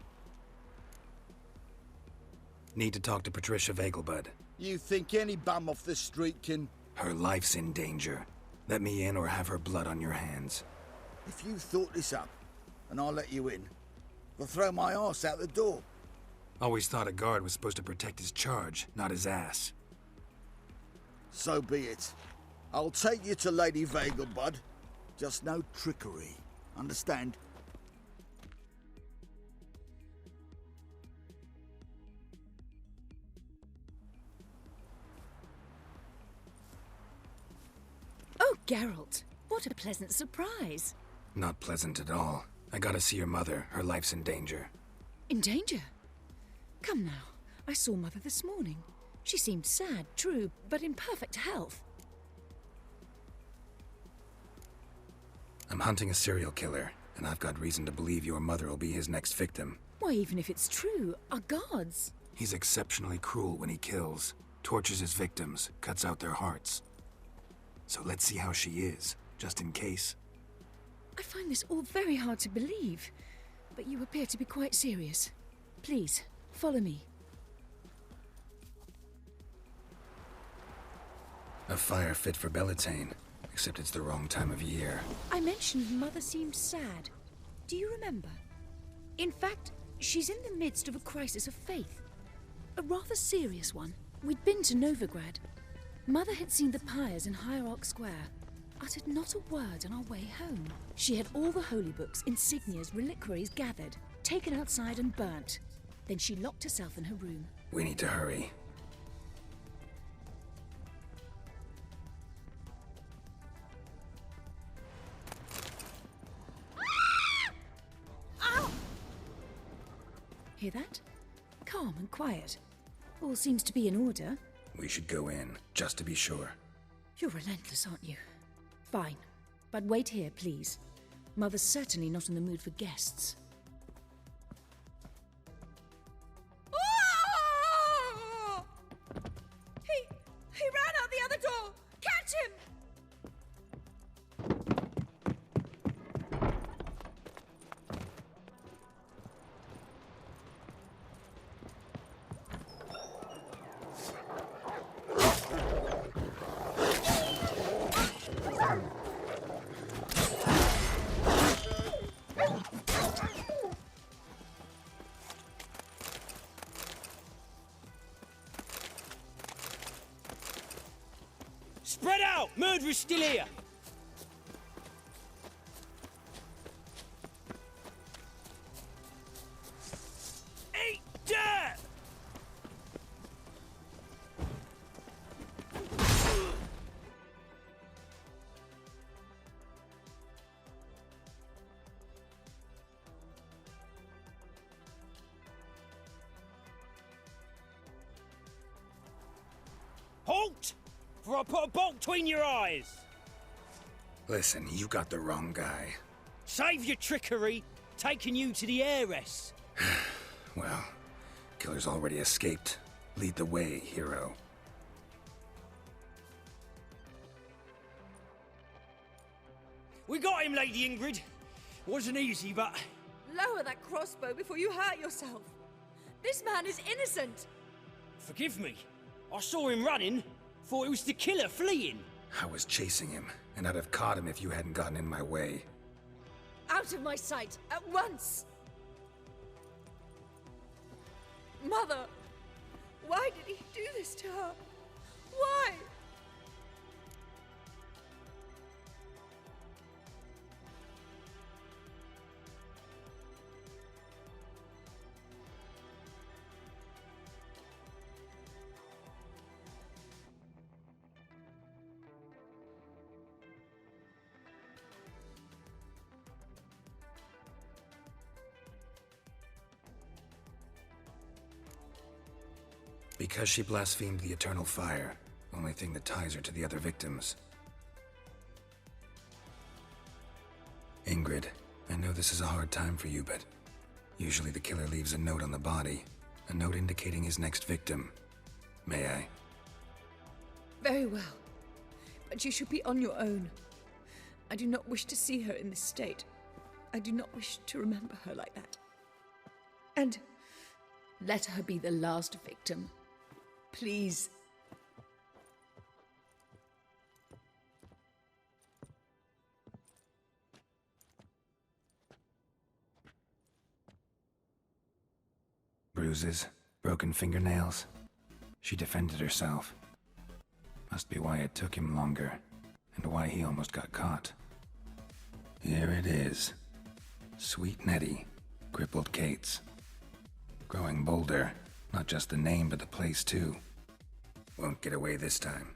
Need to talk to Patricia Vegelbud. You think any bum off the street can... Her life's in danger. Let me in or have her blood on your hands. If you thought this up, and I'll let you in, I'll throw my arse out the door. Always thought a guard was supposed to protect his charge, not his ass. So be it. I'll take you to Lady Vegelbud. Just no trickery. Understand? Oh, Geralt, what a pleasant surprise. Not pleasant at all. I gotta see your mother. Her life's in danger. In danger? Come now. I saw Mother this morning. She seemed sad, true, but in perfect health. I'm hunting a serial killer, and I've got reason to believe your mother will be his next victim. Why, even if it's true, our gods. He's exceptionally cruel when he kills, tortures his victims, cuts out their hearts. So let's see how she is, just in case. I find this all very hard to believe, but you appear to be quite serious. Please, follow me. A fire fit for Bellatane, except it's the wrong time of year. I mentioned Mother seemed sad. Do you remember? In fact, she's in the midst of a crisis of faith. A rather serious one. We'd been to Novigrad. Mother had seen the pyres in Hierarch Square, uttered not a word on our way home. She had all the holy books, insignias, reliquaries gathered, taken outside and burnt. Then she locked herself in her room. We need to hurry. Hear that? Calm and quiet. All seems to be in order. We should go in, just to be sure. You're relentless, aren't you? Fine. But wait here, please. Mother's certainly not in the mood for guests. He ran out the other door! Catch him! Spread out! Murderer's still here! Eat dirt! Halt! For I put a bolt between your eyes! Listen, you got the wrong guy. Save your trickery, taking you to the heiress. Well, killer's already escaped. Lead the way, hero. We got him, Lady Ingrid. Wasn't easy, but... Lower that crossbow before you hurt yourself. This man is innocent. Forgive me. I saw him running. Thought it was the killer fleeing. I was chasing him, and I'd have caught him if you hadn't gotten in my way. Out of my sight, at once! Mother! Why did he do this to her? Why? Because she blasphemed the eternal fire, only thing that ties her to the other victims. Ingrid, I know this is a hard time for you, but usually the killer leaves a note on the body, a note indicating his next victim. May I? Very well. But you should be on your own. I do not wish to see her in this state. I do not wish to remember her like that. And let her be the last victim. Please. Bruises, broken fingernails. She defended herself. Must be why it took him longer, and why he almost got caught. Here it is. Sweet Nettie, crippled Kate's. Growing bolder, not just the name, but the place too. Won't get away this time.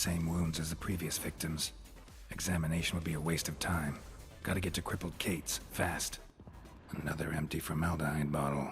Same wounds as the previous victims. Examination would be a waste of time. Gotta get to crippled Kate's, fast. Another empty formaldehyde bottle.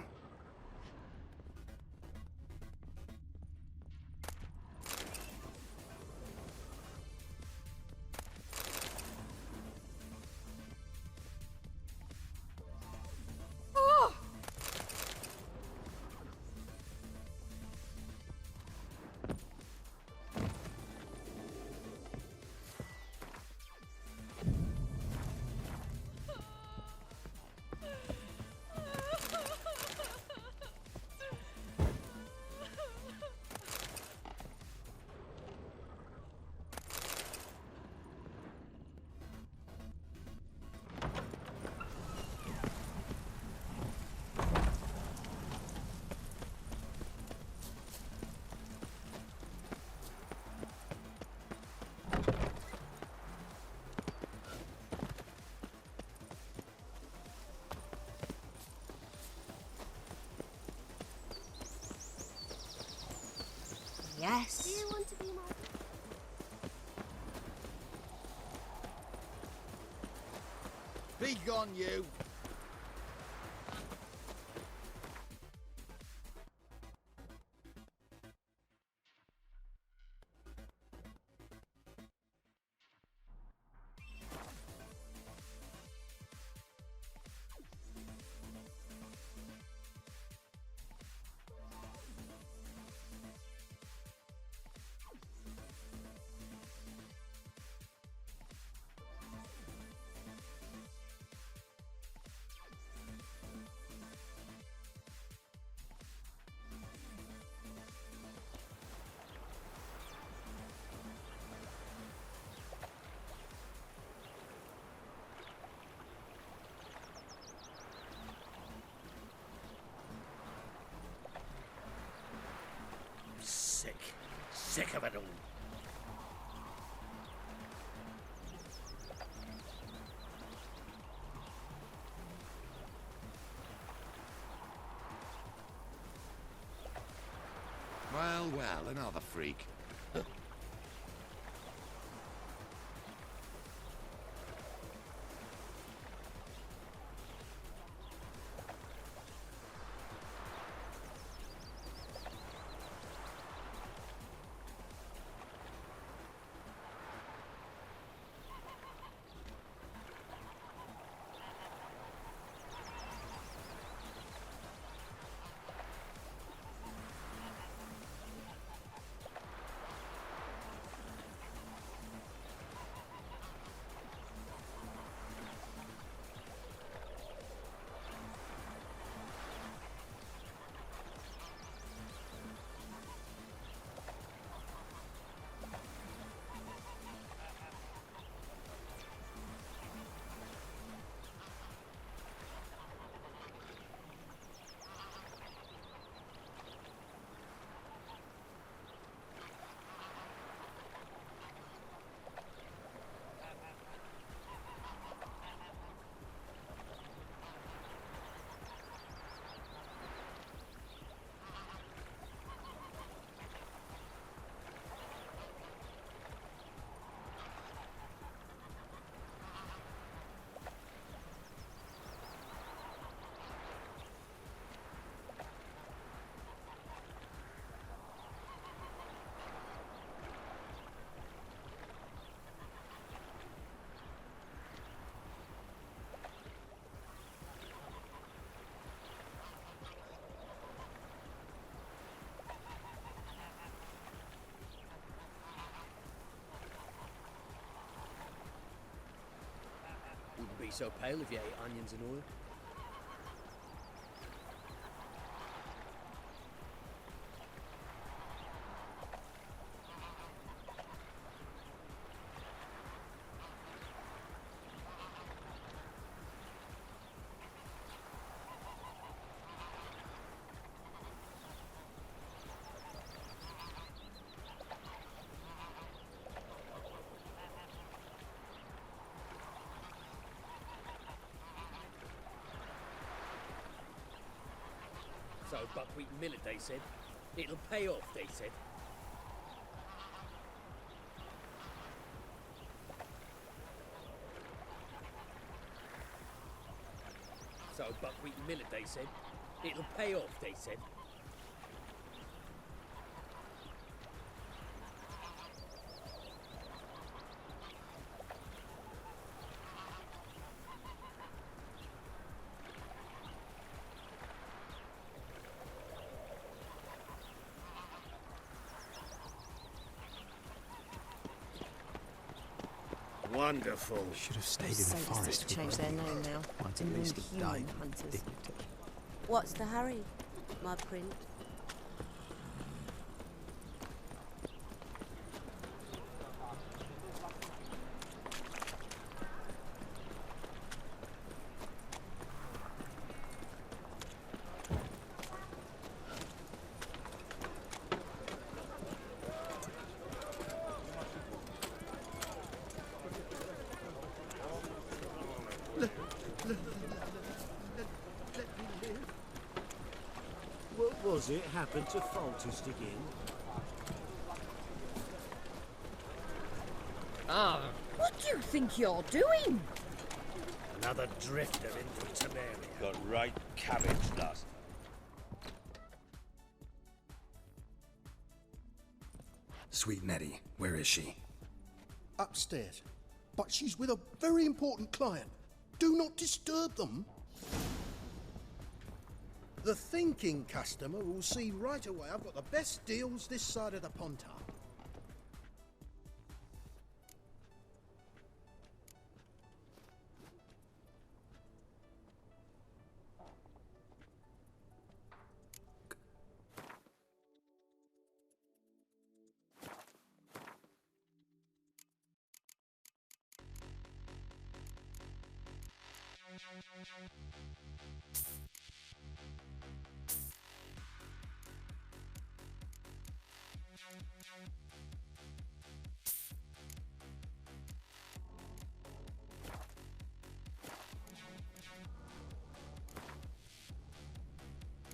Yes. Do you want to be my... Be gone, you! Sick of it all. Well, another freak. Wouldn't be so pale if you ate onions and oil. So buckwheat millet, they said. It'll pay off, they said. so, buckwheat millet, they said. It'll pay off, they said. Wonderful. Should have stayed in the Saints forest. to change their name now. Once The at new least it human died. hunters. What's the hurry, my print? What was it happened to Foltest again? Ah, what do you think you're doing? Another drifter into Temeria. Got right cabbage dust. Sweet Nettie, where is she? Upstairs. But she's with a very important client. Do not disturb them. The thinking customer will see right away I've got the best deals this side of the Pontar.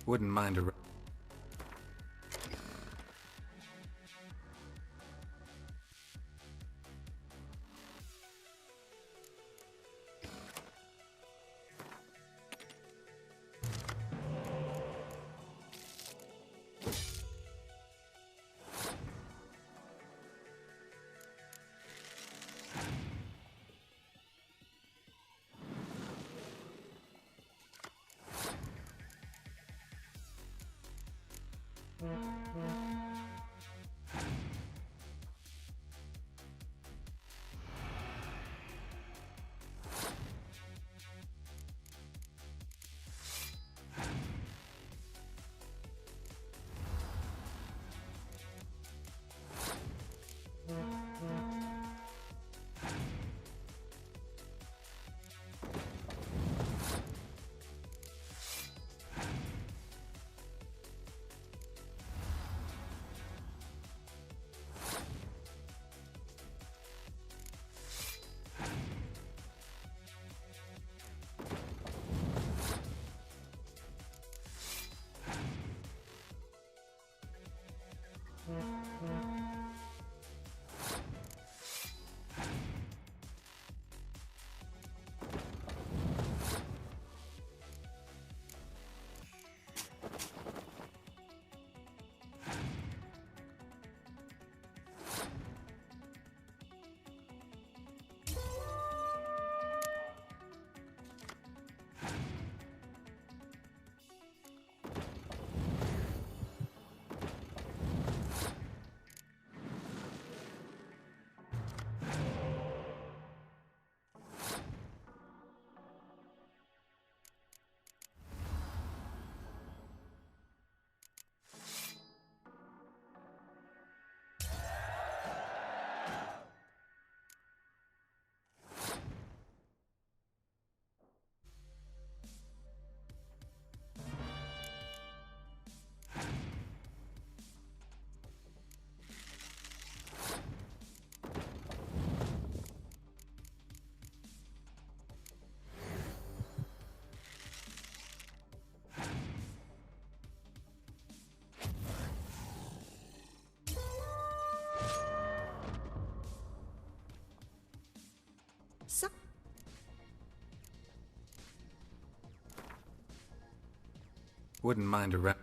Wouldn't mind a... Wouldn't mind a rep.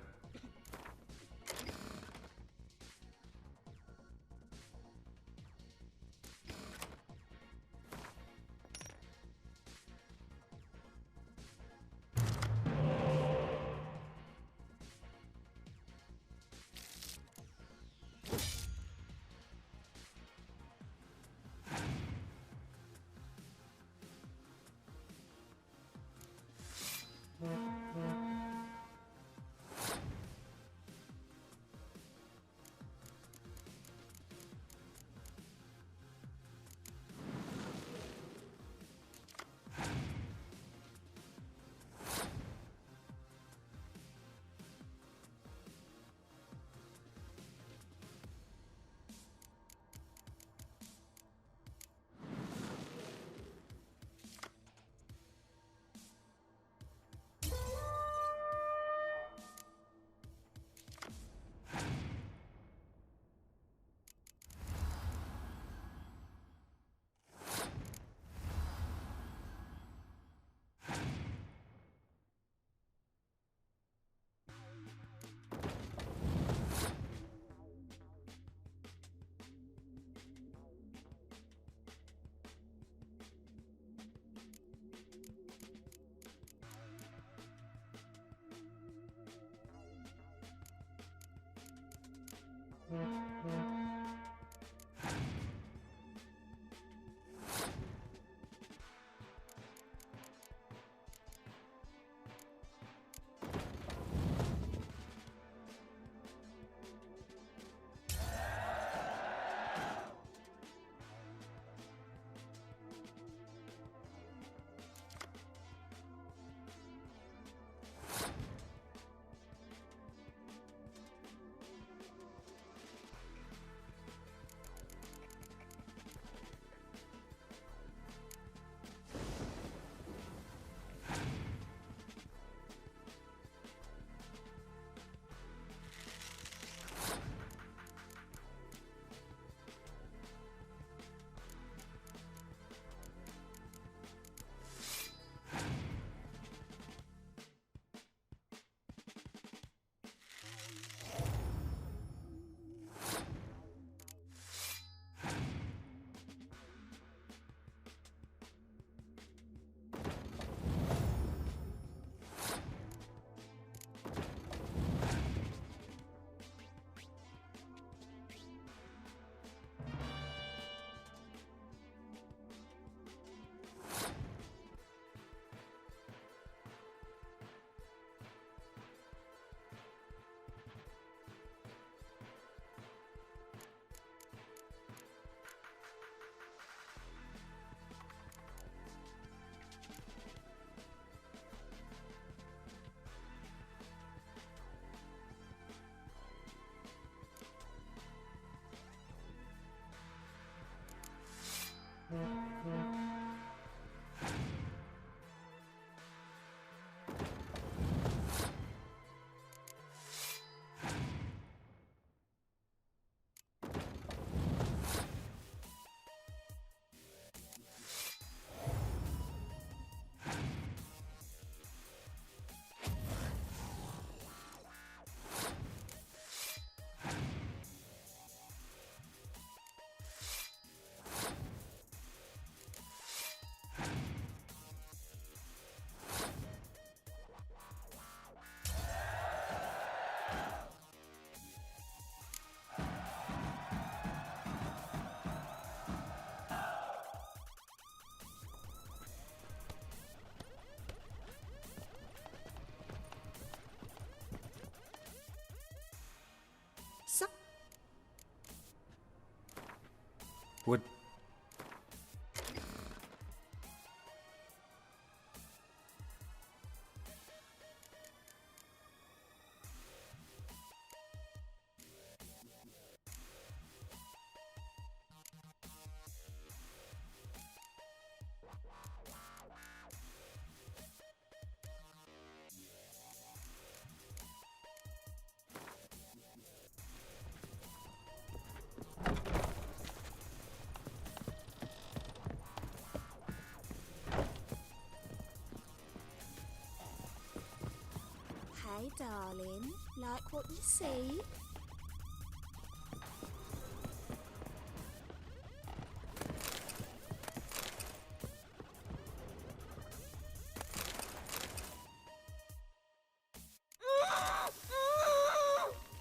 darling. Like what you see?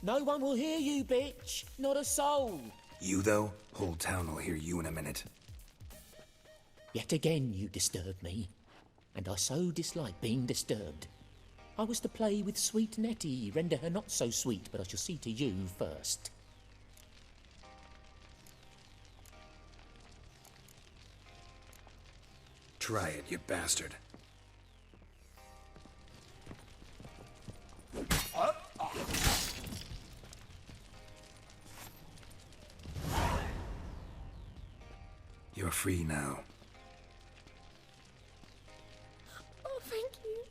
No one will hear you, bitch. Not a soul. You, though? Whole town will hear you in a minute. Yet again you disturb me, and I so dislike being disturbed. I was to play with sweet Nettie, render her not so sweet, but I shall see to you first. Try it, you bastard. You're free now. Oh, thank you.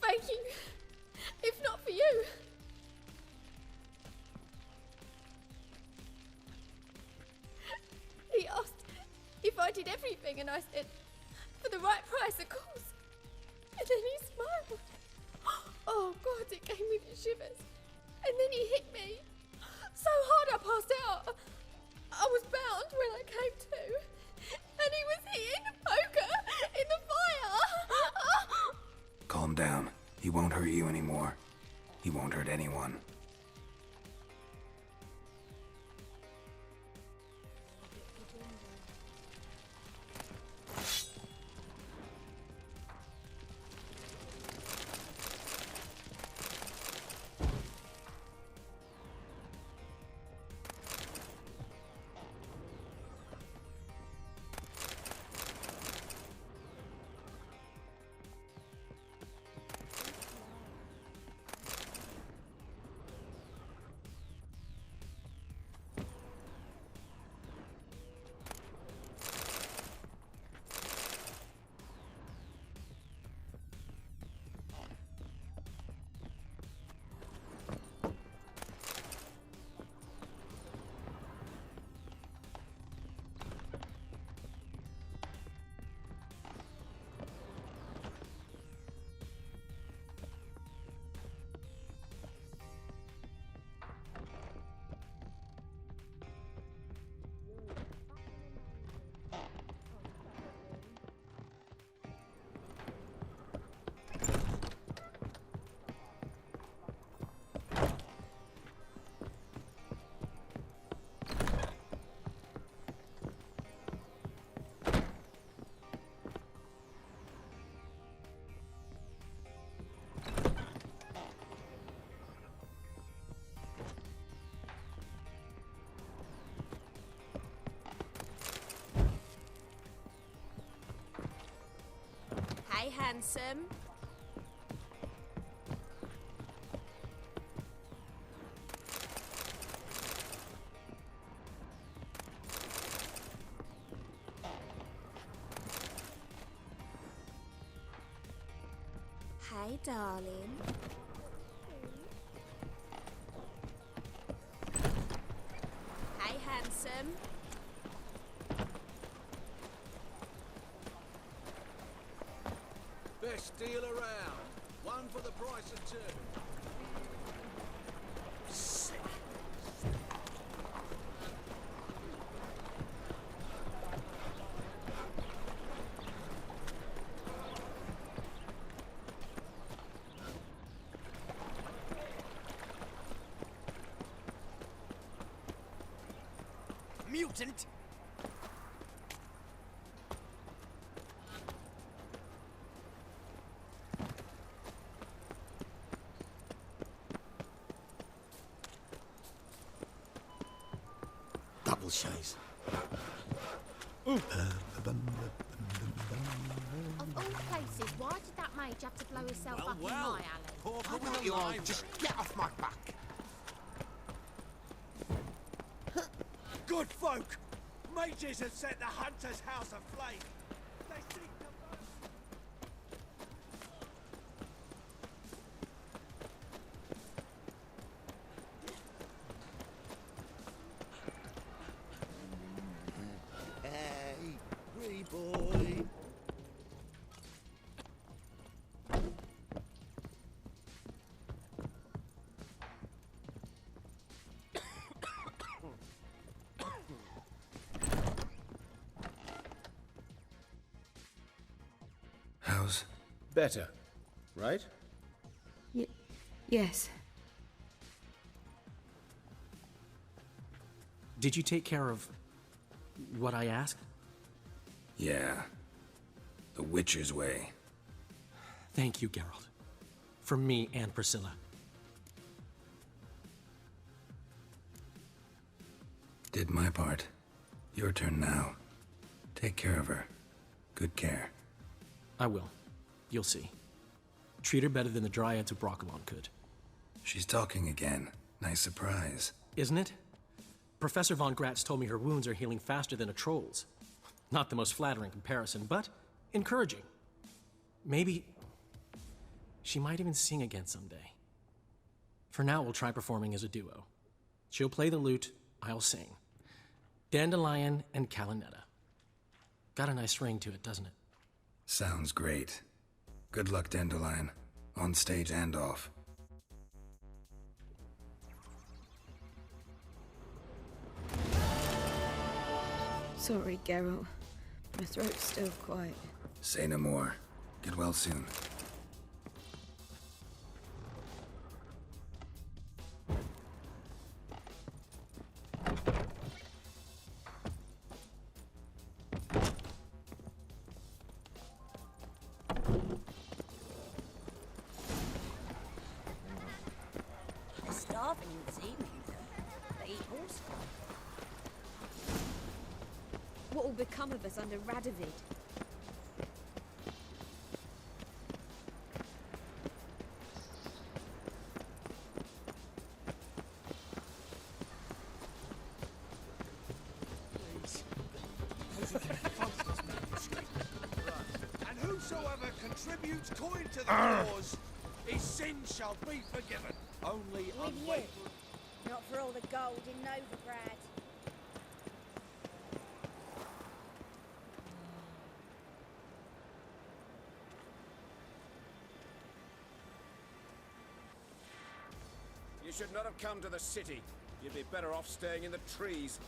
Thank you. If not for you. He asked if I did everything, and I said, for the right price, of course. And then he smiled. Oh, God, it gave me the shivers. And then he hit me. So hard I passed out. I was bound when I came to. And he was hitting the poker in the fire. Calm down. He won't hurt you anymore. He won't hurt anyone. Hey, handsome. Hey, darling. Hey, handsome. Best deal around. One for the price of two. Sick. Mutant! Double shays. Of all places, why did that mage have to blow herself up in my alley? I know you are. Just get off my back. Good folk! Mages have set the hunter's house aflame. They seek to burn. Hey, wee boy. How's... Better, right? Yes. Did you take care of what I asked? Yeah. The Witcher's way. Thank you, Geralt. For me and Priscilla. Did my part. Your turn now. Take care of her. Good care. I will. You'll see. Treat her better than the Dryads of Brokilon could. She's talking again. Nice surprise. Isn't it? Professor von Gratz told me her wounds are healing faster than a troll's. Not the most flattering comparison, but encouraging. Maybe she might even sing again someday. For now, we'll try performing as a duo. She'll play the lute, I'll sing. Dandelion and Calinetta. Got a nice ring to it, doesn't it? Sounds great. Good luck, Dandelion. On stage and off. Sorry, Geralt. My throat's still quite... Say no more. Get well soon. They're starving this evening. They eat horse. What will become of us under Radovid? And whosoever contributes coin to the cause, his sins shall be forgiven. Only With you. Not for all the gold in Novigrad. You should not have come to the city. You'd be better off staying in the trees.